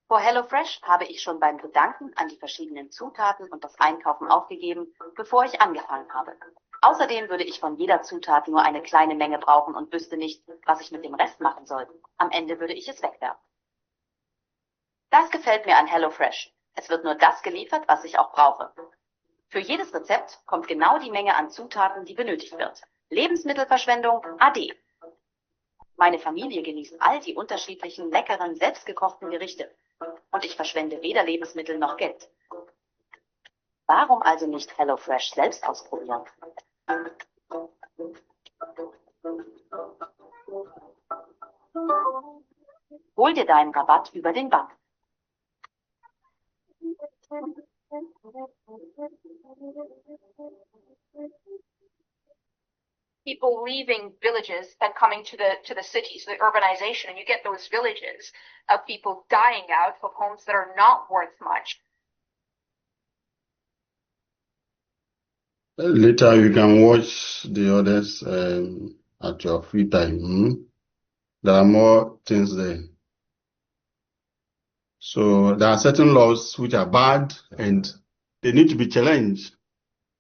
Vor HelloFresh habe ich schon beim Gedanken an die verschiedenen Zutaten und das Einkaufen aufgegeben, bevor ich angefangen habe. Außerdem würde ich von jeder Zutat nur eine kleine Menge brauchen und wüsste nicht, was ich mit dem Rest machen soll. Am Ende würde ich es wegwerfen. Das gefällt mir an HelloFresh. Es wird nur das geliefert, was ich auch brauche. Für jedes Rezept kommt genau die Menge an Zutaten, die benötigt wird. Lebensmittelverschwendung AD. Meine Familie genießt all die unterschiedlichen, leckeren, selbstgekochten Gerichte. Und ich verschwende weder Lebensmittel noch Geld. Warum also nicht HelloFresh selbst ausprobieren? Hol dir deinen Rabatt über den Bank. People leaving villages and coming to the cities, the urbanization, and you get those villages of people dying out of homes that are not worth much. Later, you can watch the others at your free time. There are more things there. So there are certain laws which are bad and they need to be challenged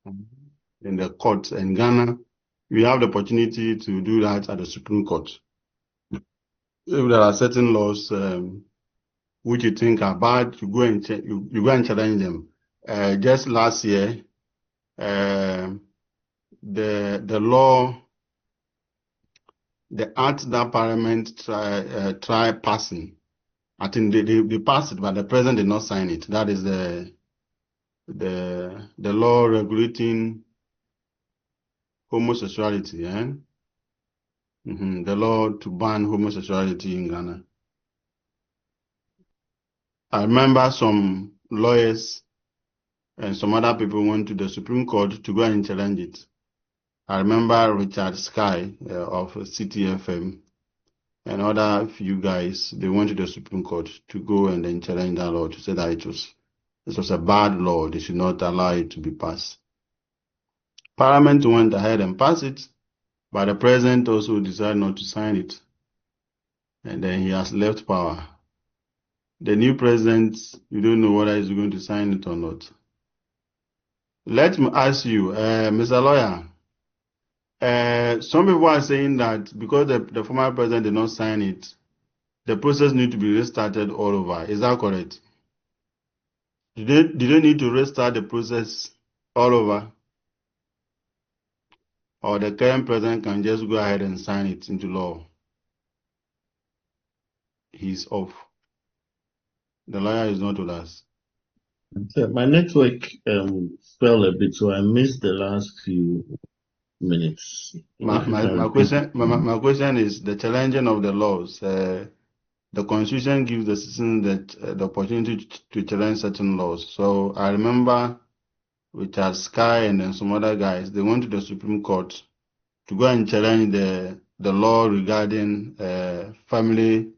in the court. In Ghana, we have the opportunity to do that at the Supreme Court. If there are certain laws which you think are bad, you go and challenge them. Just last year, the law, the act that Parliament tried passing, I think they passed it, but the President did not sign it. That is the law regulating homosexuality, the law to ban homosexuality in Ghana. I remember some lawyers and some other people went to the Supreme Court to go and challenge it. I remember Richard Sky of CTFM and other few guys, they went to the Supreme Court to go and then challenge that law, to say that it was a bad law, they should not allow it to be passed. Parliament went ahead and passed it, but the President also decided not to sign it. And then he has left power. The new President, you don't know whether he's going to sign it or not. Let me ask you, Mr. Lawyer, some people are saying that because the former President did not sign it, the process needs to be restarted all over. Is that correct? Do they need to restart the process all over? Or the current President can just go ahead and sign it into law? He's off. The lawyer is not with us. So my network fell a bit, so I missed the last few minutes. My question is the challenging of the laws. The Constitution gives the citizens the opportunity to challenge certain laws. So I remember Richard Sky and then some other guys, they went to the Supreme Court to go and challenge the law regarding family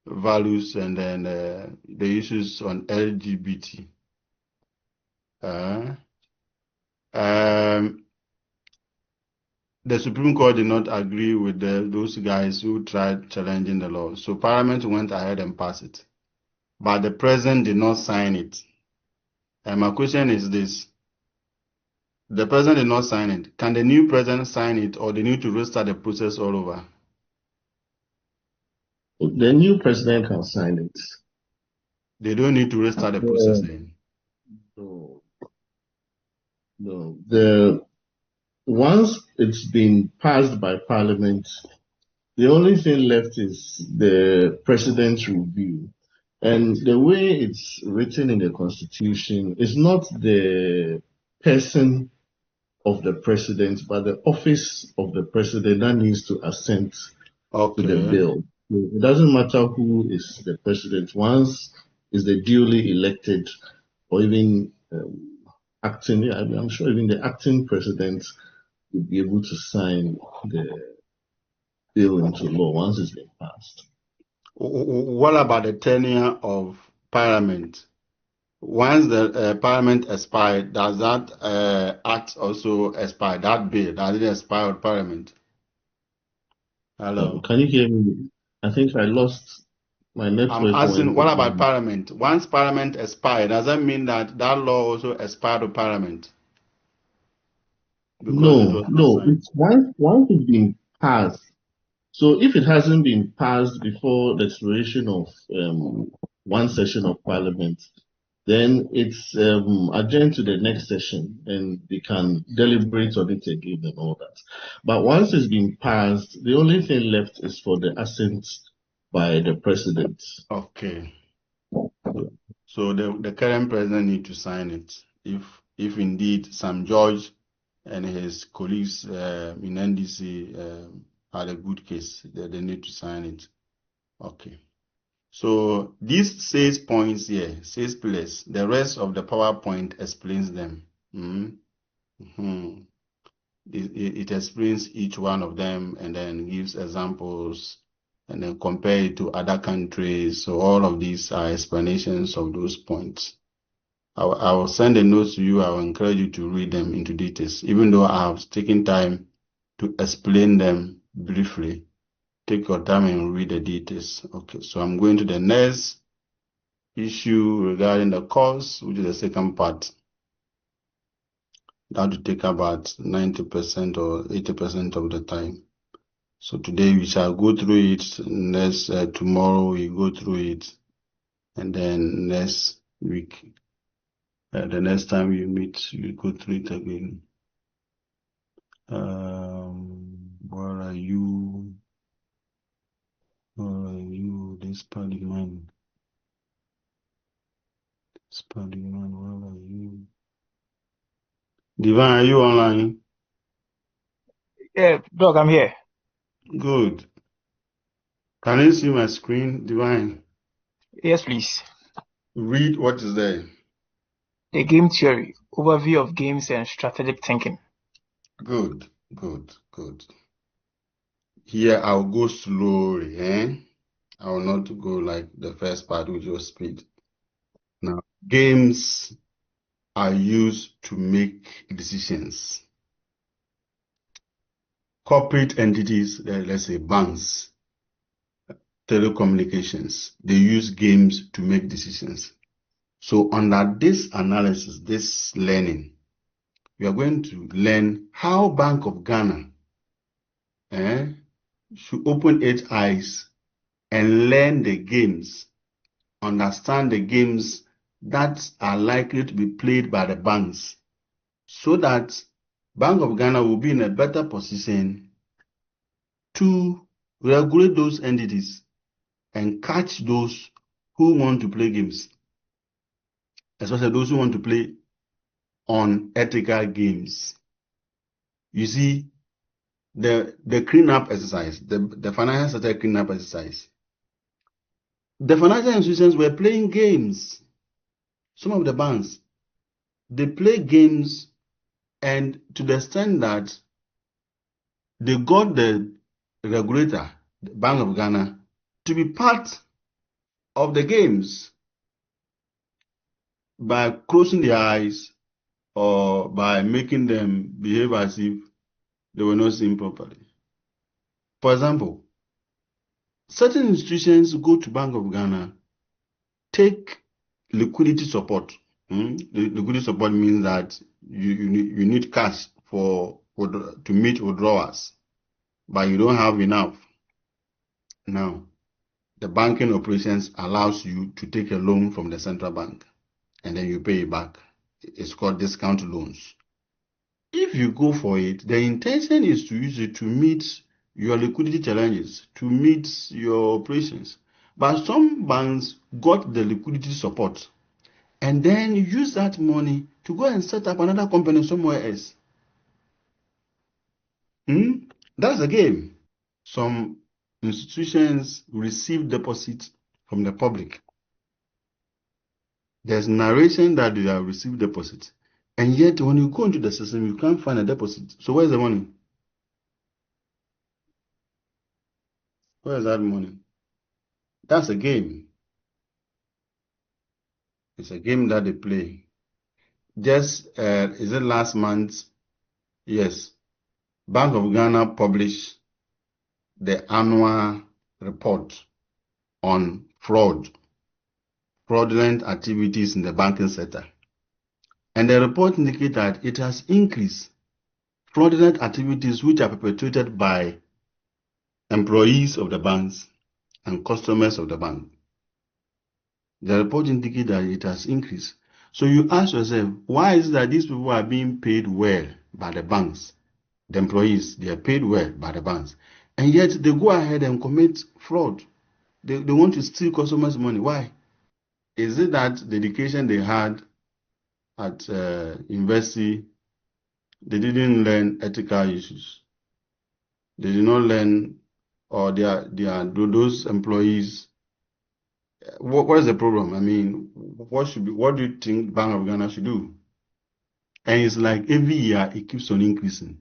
values and then the issues on LGBT. The Supreme Court did not agree with those guys who tried challenging the law. So Parliament went ahead and passed it. But the President did not sign it. And my question is this. The president did not sign it. Can the new president sign it, or they need to restart the process all over? The new president can sign it. They don't need to restart the process then. No, no. Once it's been passed by Parliament, the only thing left is the president's review. And the way it's written in the Constitution is not the person of the president, but the office of the president that needs to assent to the Okay. bill. It doesn't matter who is the president. Once is the duly elected or even acting, I'm sure even the acting president will be able to sign the bill into law once it's been passed. What about the tenure of Parliament? Once the Parliament expired, does that act also expire? That bill, does it expire with Parliament? Hello? Can you hear me? I think I lost my network. I'm asking, what about again. Parliament? Once Parliament expired, does that mean that that law also expired with Parliament? Because it was not No. signed. It's once it's been passed. So if it hasn't been passed before the expiration of one session of Parliament, then it's adjourned to the next session and they can deliberate on it again and all that. But once it's been passed, the only thing left is for the assent by the president. Okay. So the current president need to sign it. If indeed Sam George and his colleagues in NDC had a good case, they need to sign it. Okay. So these 6 points here, 6 pillars, the rest of the PowerPoint explains them. It explains each one of them and then gives examples and then compare it to other countries. So all of these are explanations of those points. I will send the notes to you. I will encourage you to read them into details, even though I have taken time to explain them briefly. Take your time and read the details. Okay, so I'm going to the next issue regarding the course, which is the second part. That will take about 90% or 80% of the time. So today we shall go through it. Next tomorrow we go through it, and then next week, the next time we meet, we go through it again. Where are you? Where are you? This Spider-Man. Spider-Man, where are you? Divine, are you online? Yeah, Doc, I'm here. Good. Can you see my screen, Divine? Yes, please. Read what is there. The game theory, overview of games and strategic thinking. Good. Here I'll go slowly, I will not go like the first part with your speed. Now, games are used to make decisions. Corporate entities, let's say banks, telecommunications, they use games to make decisions. So under this analysis, this learning, we are going to learn how Bank of Ghana should open its eyes and learn the games, understand the games that are likely to be played by the banks, so that Bank of Ghana will be in a better position to regulate those entities and catch those who want to play games, especially those who want to play unethical games. You see, the cleanup exercise, the financial sector cleanup exercise, the financial institutions were playing games. Some of the banks, they play games, and to the extent that they got the regulator, the Bank of Ghana, to be part of the games by closing their eyes or by making them behave as if they were not seen properly. For example, certain institutions go to Bank of Ghana, take liquidity support. The liquidity support means that you need cash to meet withdrawals, but you don't have enough. Now, the banking operations allows you to take a loan from the central bank and then you pay it back. It's called discount loans. If you go for it, the intention is to use it to meet your liquidity challenges, to meet your operations. But some banks got the liquidity support and then use that money to go and set up another company somewhere else. That's the game. Some institutions receive deposits from the public. There's narration that they have received deposits. And yet, when you go into the system, you can't find a deposit. So where's the money? Where's that money? That's a game. It's a game that they play. Just, is it last month? Yes. Bank of Ghana published the annual report on fraudulent activities in the banking sector. And the report indicates that it has increased fraudulent activities which are perpetrated by employees of the banks and customers of the bank. The report indicates that it has increased. So you ask yourself, why is it that these people are being paid well by the banks? The employees, they are paid well by the banks. And yet they go ahead and commit fraud. They want to steal customers' money. Why? Is it that the education they had at university, they didn't learn ethical issues? They did not learn, or those employees. What is the problem? I mean, what do you think Bank of Ghana should do? And it's like every year it keeps on increasing.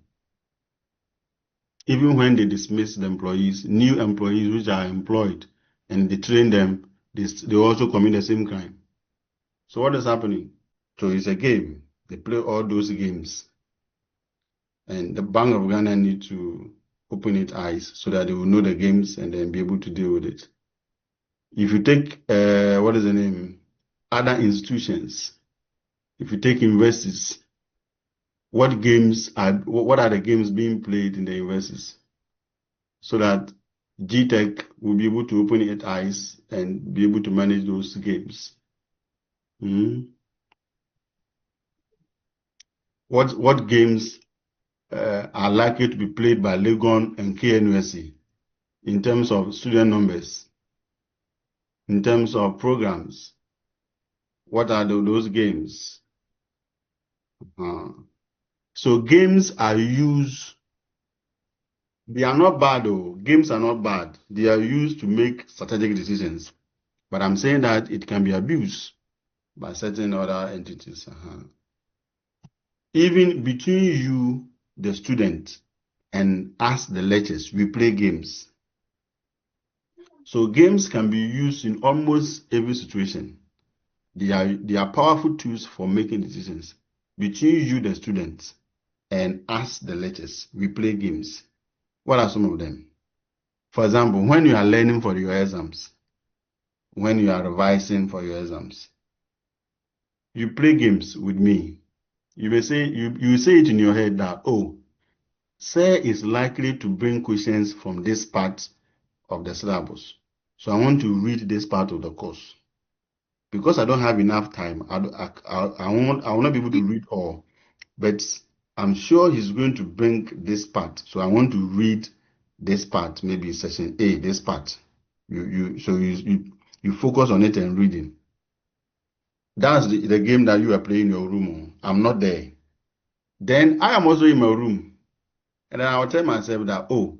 Even when they dismiss the employees, new employees which are employed and they train them, they also commit the same crime. So what is happening? So it's a game. They play all those games. And the Bank of Ghana need to open its eyes so that they will know the games and then be able to deal with it. If you take, other institutions, if you take universities, what are the games being played in the universities? So that GTech will be able to open its eyes and be able to manage those games. What games are likely to be played by Legon and KNUSC in terms of student numbers, in terms of programs? What are those games? So games are used. They are not bad though. Games are not bad. They are used to make strategic decisions. But I'm saying that it can be abused by certain other entities. Even between you, the student, and us, the lecturers, we play games. So games can be used in almost every situation. They are powerful tools for making decisions. Between you, the students, and us, the lecturers, we play games. What are some of them? For example, when you are learning for your exams, when you are revising for your exams, you play games with me. You may say you say it in your head that, oh, Sir is likely to bring questions from this part of the syllabus. So I want to read this part of the course. Because I don't have enough time, I will not be able to read all. But I'm sure he's going to bring this part. So I want to read this part, maybe section A, this part. You focus on it and reading. That's the game that you are playing in your room. I'm not there. Then I am also in my room. And then I'll tell myself that, oh,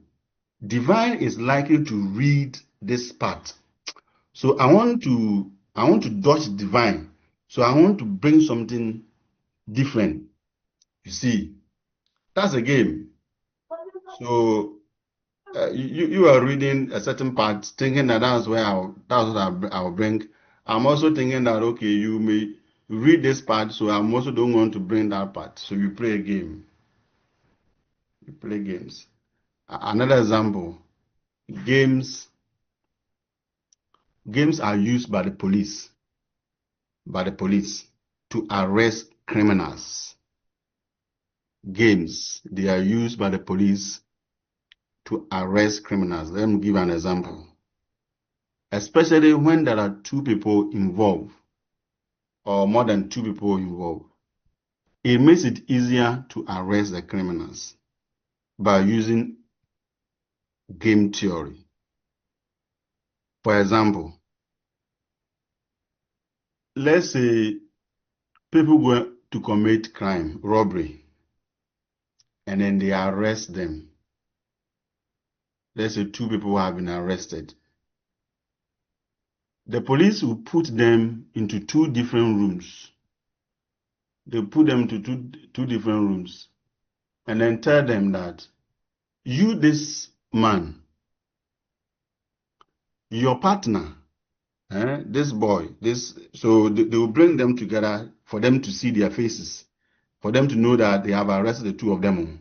Divine is likely to read this part. So I want to dodge Divine. So I want to bring something different. You see, that's a game. So you are reading a certain part, thinking that that's what I'll bring. I'm also thinking that, okay, you may read this part, so I'm also don't want to bring that part. So you play a game. You play games. Another example, games are used by the police to arrest criminals. games they are used by the police to arrest criminals. Let me give an example. Especially when there are two people involved or more than two people involved, it makes it easier to arrest the criminals by using game theory. For example, let's say people go to commit crime, robbery, and then they arrest them. Let's say two people have been arrested. The police will put them into two different rooms. They put them to two different rooms and then tell them that you, this man, your partner, this boy, so they will bring them together for them to see their faces, for them to know that they have arrested the two of them.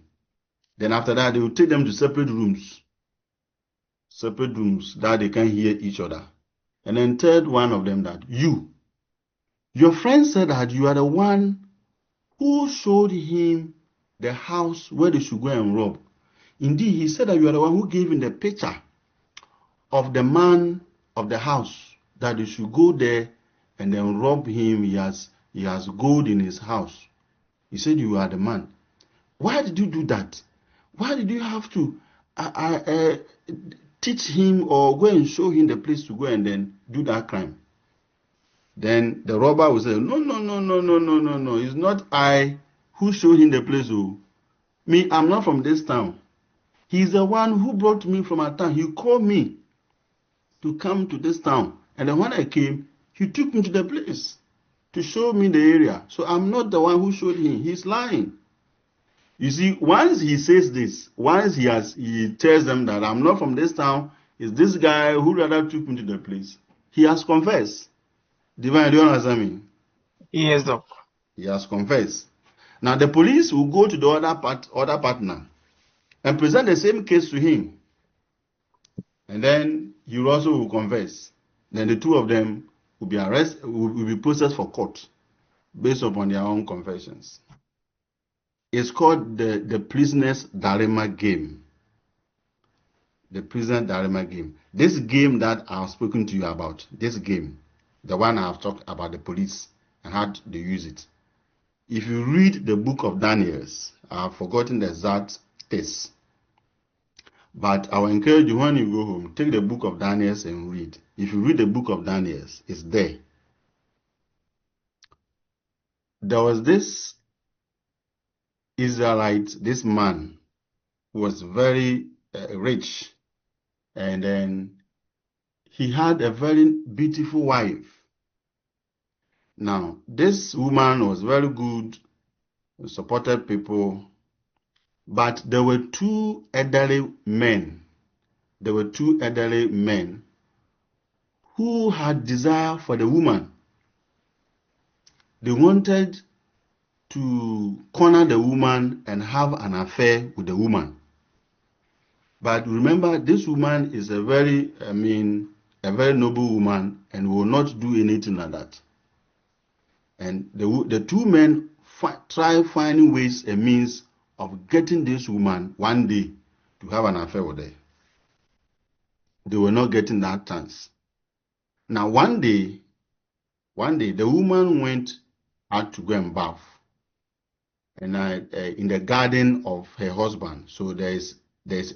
Then after that, they will take them to separate rooms that they can hear each other. And then tell one of them that your friend said that you are the one who showed him the house where they should go and rob. Indeed, he said that you are the one who gave him the picture of the man of the house, that they should go there and then rob him. He has gold in his house. He said you are the man. Why did you do that? Why did you have to teach him or go and show him the place to go and then do that crime? Then the robber will say, no. It's not I who showed him the place. Oh, me, I'm not from this town. He's the one who brought me from a town. He called me to come to this town. And then when I came, he took me to the place to show me the area. So I'm not the one who showed him. He's lying. You see, once he says this, once he tells them that I'm not from this town, it's this guy who rather took me to the place, he has confessed. Divine, do you understand me? Yes, Doc. He has confessed. Now the police will go to the other partner and present the same case to him. And then he also will confess. Then the two of them will be arrested, will be processed for court based upon their own confessions. It's called the prisoner's dilemma game. The prisoner's dilemma game. This game that I've spoken to you about, this game, the one I've talked about the police and how they use it. If you read the book of Daniel, I've forgotten the exact text. But I will encourage you, when you go home, take the book of Daniel and read. If you read the book of Daniel, it's there. There was this Israelite, this man who was very rich, and then he had a very beautiful wife. Now, this woman was very good, supported people, but there were two elderly men. There were two elderly men who had desire for the woman. They wanted to corner the woman and have an affair with the woman. But remember, this woman is a very noble woman and will not do anything like that. And the two men try finding ways and means of getting this woman one day to have an affair with her. They were not getting that chance. Now one day the woman went out to go and bath, and in the garden of her husband. So there's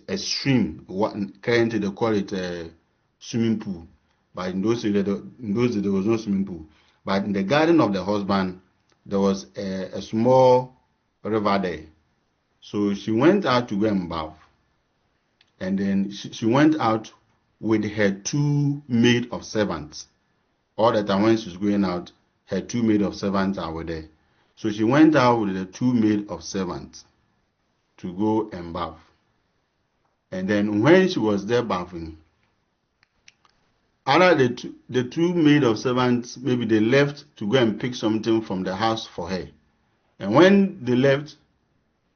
a stream. Currently they call it a swimming pool, but in those days there was no swimming pool. But in the garden of the husband, there was a small river there. So she went out to go and bath, and then she went out with her two maid of servants. All the time when she's going out, her two maid of servants are there. So she went out with the two maid of servants to go and bath. And then when she was there bathing, either the two maid of servants, maybe they left to go and pick something from the house for her. And when they left,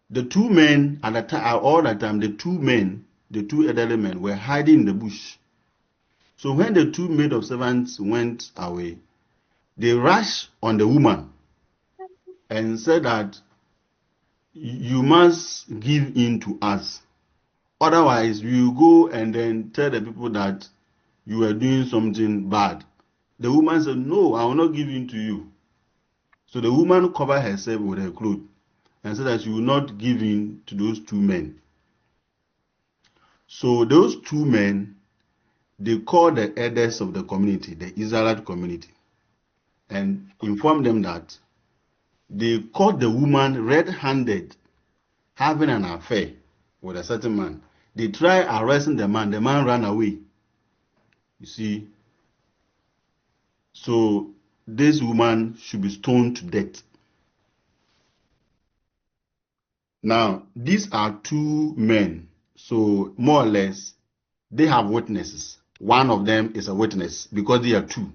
the two men at the time, all the time, the two elderly men were hiding in the bush. So when the two maid of servants went away, they rushed on the woman and said that you must give in to us. Otherwise, you go and then tell the people that you are doing something bad. The woman said, no, I will not give in to you. So the woman covered herself with her cloth and said that she will not give in to those two men. So those two men, they called the elders of the community, the Israelite community, and informed them that they caught the woman red-handed having an affair with a certain man. They tried arresting the man ran away. You see, so this woman should be stoned to death. Now, these are two men, so more or less, they have witnesses. One of them is a witness because they are two.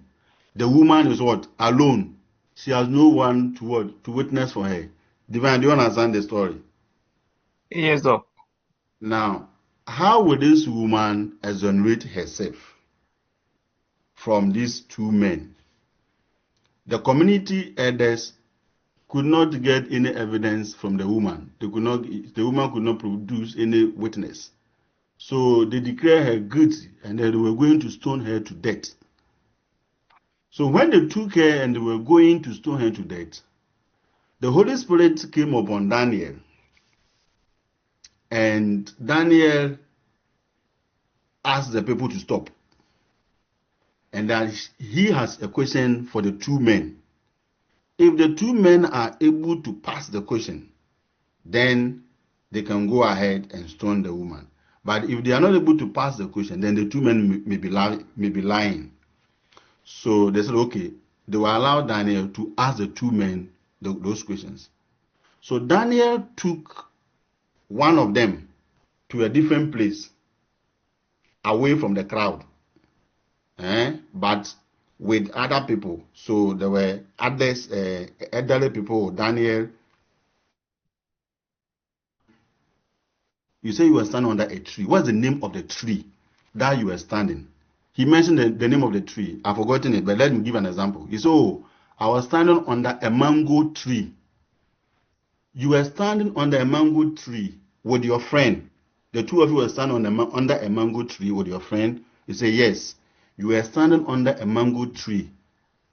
The woman is what? Alone. She has no one to what? To witness for her. Divine, do you understand the story? Yes, Doc. Now, how will this woman exonerate herself from these two men? The community elders could not get any evidence from the woman. The woman could not produce any witness. So they declared her guilty and they were going to stone her to death. So when they took her and they were going to stone her to death, the Holy Spirit came upon Daniel. And Daniel asked the people to stop. And that he has a question for the two men. If the two men are able to pass the question, then they can go ahead and stone the woman. But if they are not able to pass the question, then the two men may be lying. So they said, okay, they will allow Daniel to ask the two men those questions. So Daniel took one of them to a different place, away from the crowd, but with other people. So there were others, elderly people. Daniel, you say you were standing under a tree. What's the name of the tree that you were standing? He mentioned the name of the tree. I've forgotten it, but let me give an example. He said, oh, I was standing under a mango tree. You were standing under a mango tree with your friend. The two of you were standing under a mango tree with your friend. You say, yes, you were standing under a mango tree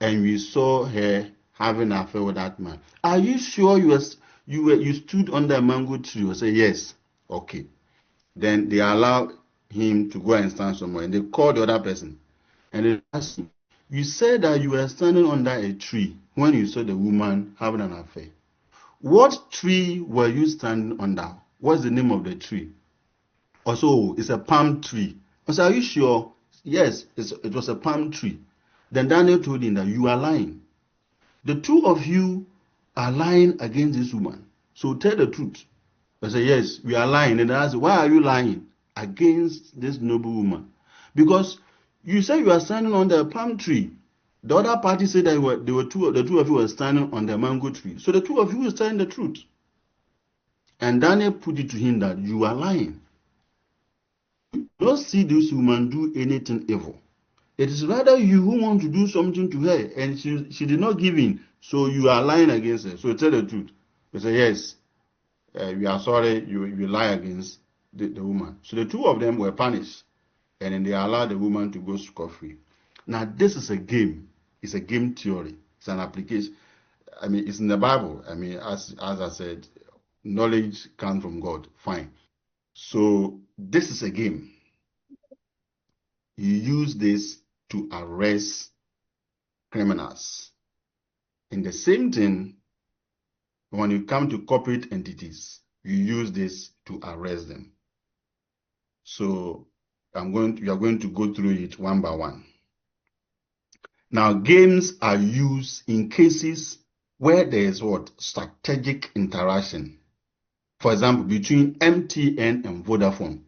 and we saw her having an affair with that man. Are you sure you stood under a mango tree? You say, yes. Okay. Then they allowed him to go and stand somewhere. And they called the other person. And they asked him, you said that you were standing under a tree when you saw the woman having an affair. What tree were you standing under? What's the name of the tree? Also, it's a palm tree. I said, are you sure? Yes, it was a palm tree. Then Daniel told him that you are lying. The two of you are lying against this woman. So tell the truth. I said, yes, we are lying. And I asked, why are you lying against this noble woman? Because you said you are standing under a palm tree. The other party said that the two of you were standing on the mango tree. So the two of you were telling the truth. And Daniel put it to him that you are lying. You don't see this woman do anything evil. It is rather you who want to do something to her, and she did not give in. So you are lying against her. So tell the truth. They say, yes, we are sorry, you lie against the woman. So the two of them were punished. And then they allowed the woman to go scot-free. Now, this is a game. It's a game theory. It's an application. I mean, it's in the Bible. I mean, as I said, knowledge comes from God. Fine. So this is a game. You use this to arrest criminals. And the same thing, when you come to corporate entities, you use this to arrest them. So you are going to go through it one by one. Now, games are used in cases where there is what? Strategic interaction. For example, between MTN and Vodafone,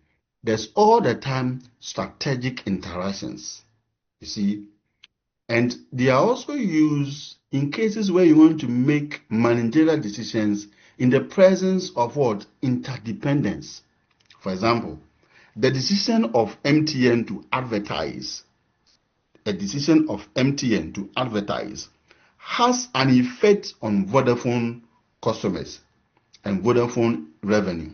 there's all the time strategic interactions. You see? And they are also used in cases where you want to make managerial decisions in the presence of what? Interdependence. For example, the decision of MTN to advertise has an effect on Vodafone customers. and Vodafone revenue.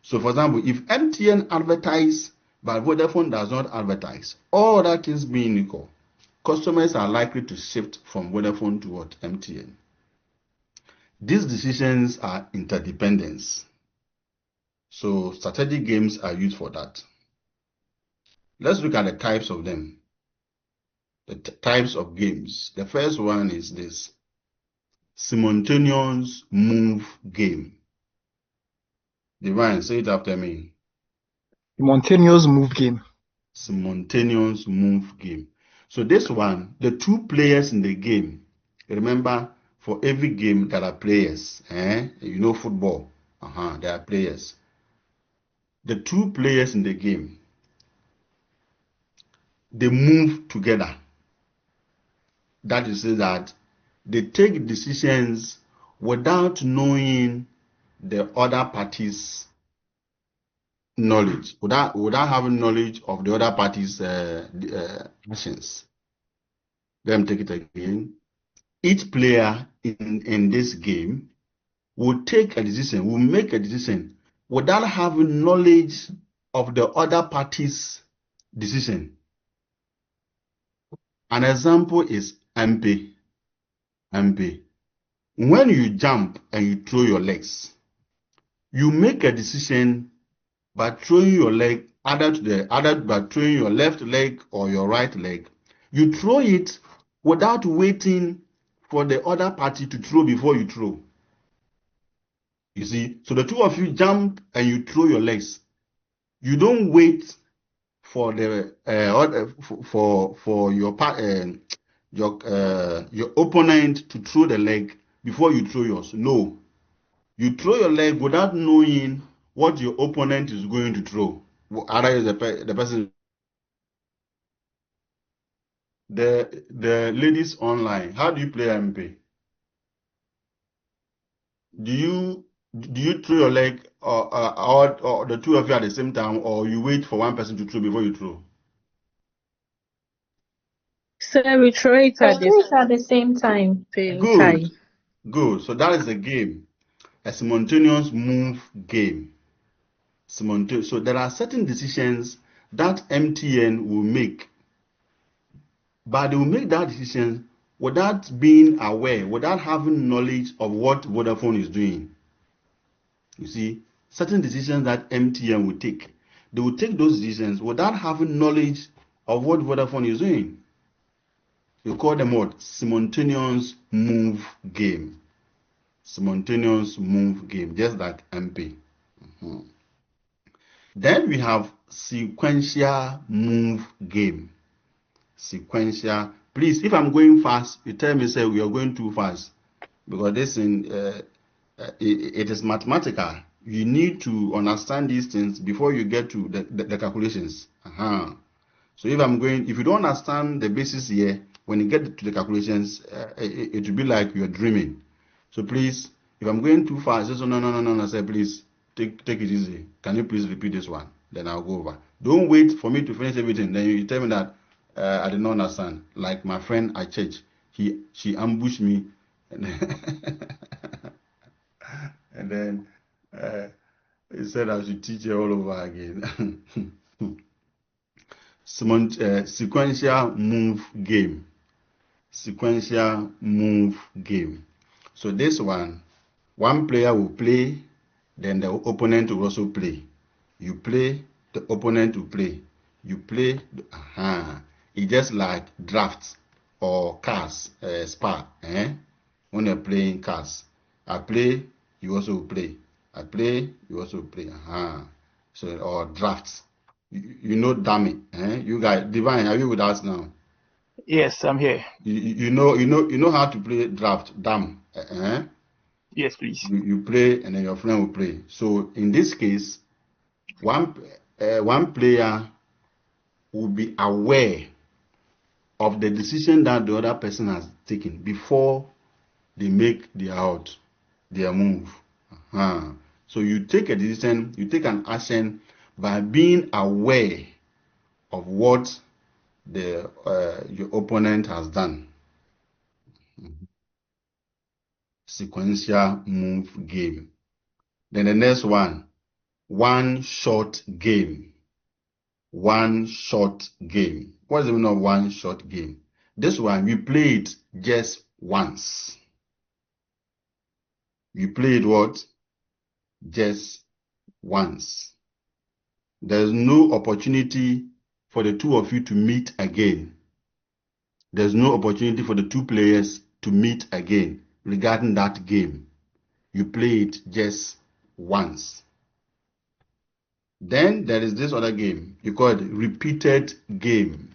So, for example, if MTN advertise but Vodafone does not advertise, all that is being equal, customers are likely to shift from Vodafone toward MTN. These decisions are interdependent. So strategic games are used for that. Let's look at the types of them. The types of games. The first one is this: simultaneous move game. Divine, say it after me. Simultaneous move game. Simultaneous move game. So this one, the two players in the game. Remember, for every game there are players. You know football. There are players. The two players in the game, they move together. That is that they take decisions without knowing the other party's knowledge, without having knowledge of the other party's actions. Let me take it again. Each player in this game will take a decision, will make a decision without having knowledge of the other party's decision. An example is MP. When you jump and you throw your legs, you make a decision by throwing your leg by throwing your left leg or your right leg. You throw it without waiting for the other party to throw before you throw. You see, so the two of you jump and you throw your legs. You don't wait for the for your opponent to throw the leg before you throw yours. No, you throw your leg without knowing what your opponent is going to throw. Other the person, the ladies online. How do you play MP? Do you throw your leg or the two of you at the same time, or you wait for one person to throw before you throw? So we throw it at the same time. Good. So that is a game, a simultaneous move game. So there are certain decisions that MTN will make, but they will make that decision without being aware, without having knowledge of what Vodafone is doing. You see, certain decisions that MTN will take, they will take those decisions without having knowledge of what Vodafone is doing. You call them what? Simultaneous move game. Simultaneous move game, just like MP. Then we have sequential move game. Sequential. Please, if I'm going fast, you tell me, say we are going too fast, because this it is mathematical. You need to understand these things before you get to the calculations. So if you don't understand the basis here, when you get to the calculations, it will be like you're dreaming. So please, if I'm going too fast, just no. Say please take it easy. Can you please repeat this one? Then I'll go over. Don't wait for me to finish everything. Then you tell me that I did not understand. Like my friend at church, she ambushed me, and and then he said I should teach her all over again. Sequential move game. Sequential move game. So this one player will play, then the opponent will also play. You play, the opponent will play. You play. It's just like drafts or cars, spa. When you're playing cars, I play, you also play. I play, you also play. So or drafts. You know, dummy. You guys, Divine, are you with us now? Yes, I'm here. You know how to play draft, dam. Yes, please. You play, and then your friend will play. So in this case, one player will be aware of the decision that the other person has taken before they make their move. So you take a decision, you take an action by being aware of what your opponent has done. Sequential move game. Then the next one short game. One short game. What is the meaning of one short game? This one, we play it just once. You play it what? Just once. There's no opportunity for the two of you to meet again. There's no opportunity for the two players to meet again regarding that game. You play it just once. Then there is this other game. You call it repeated game.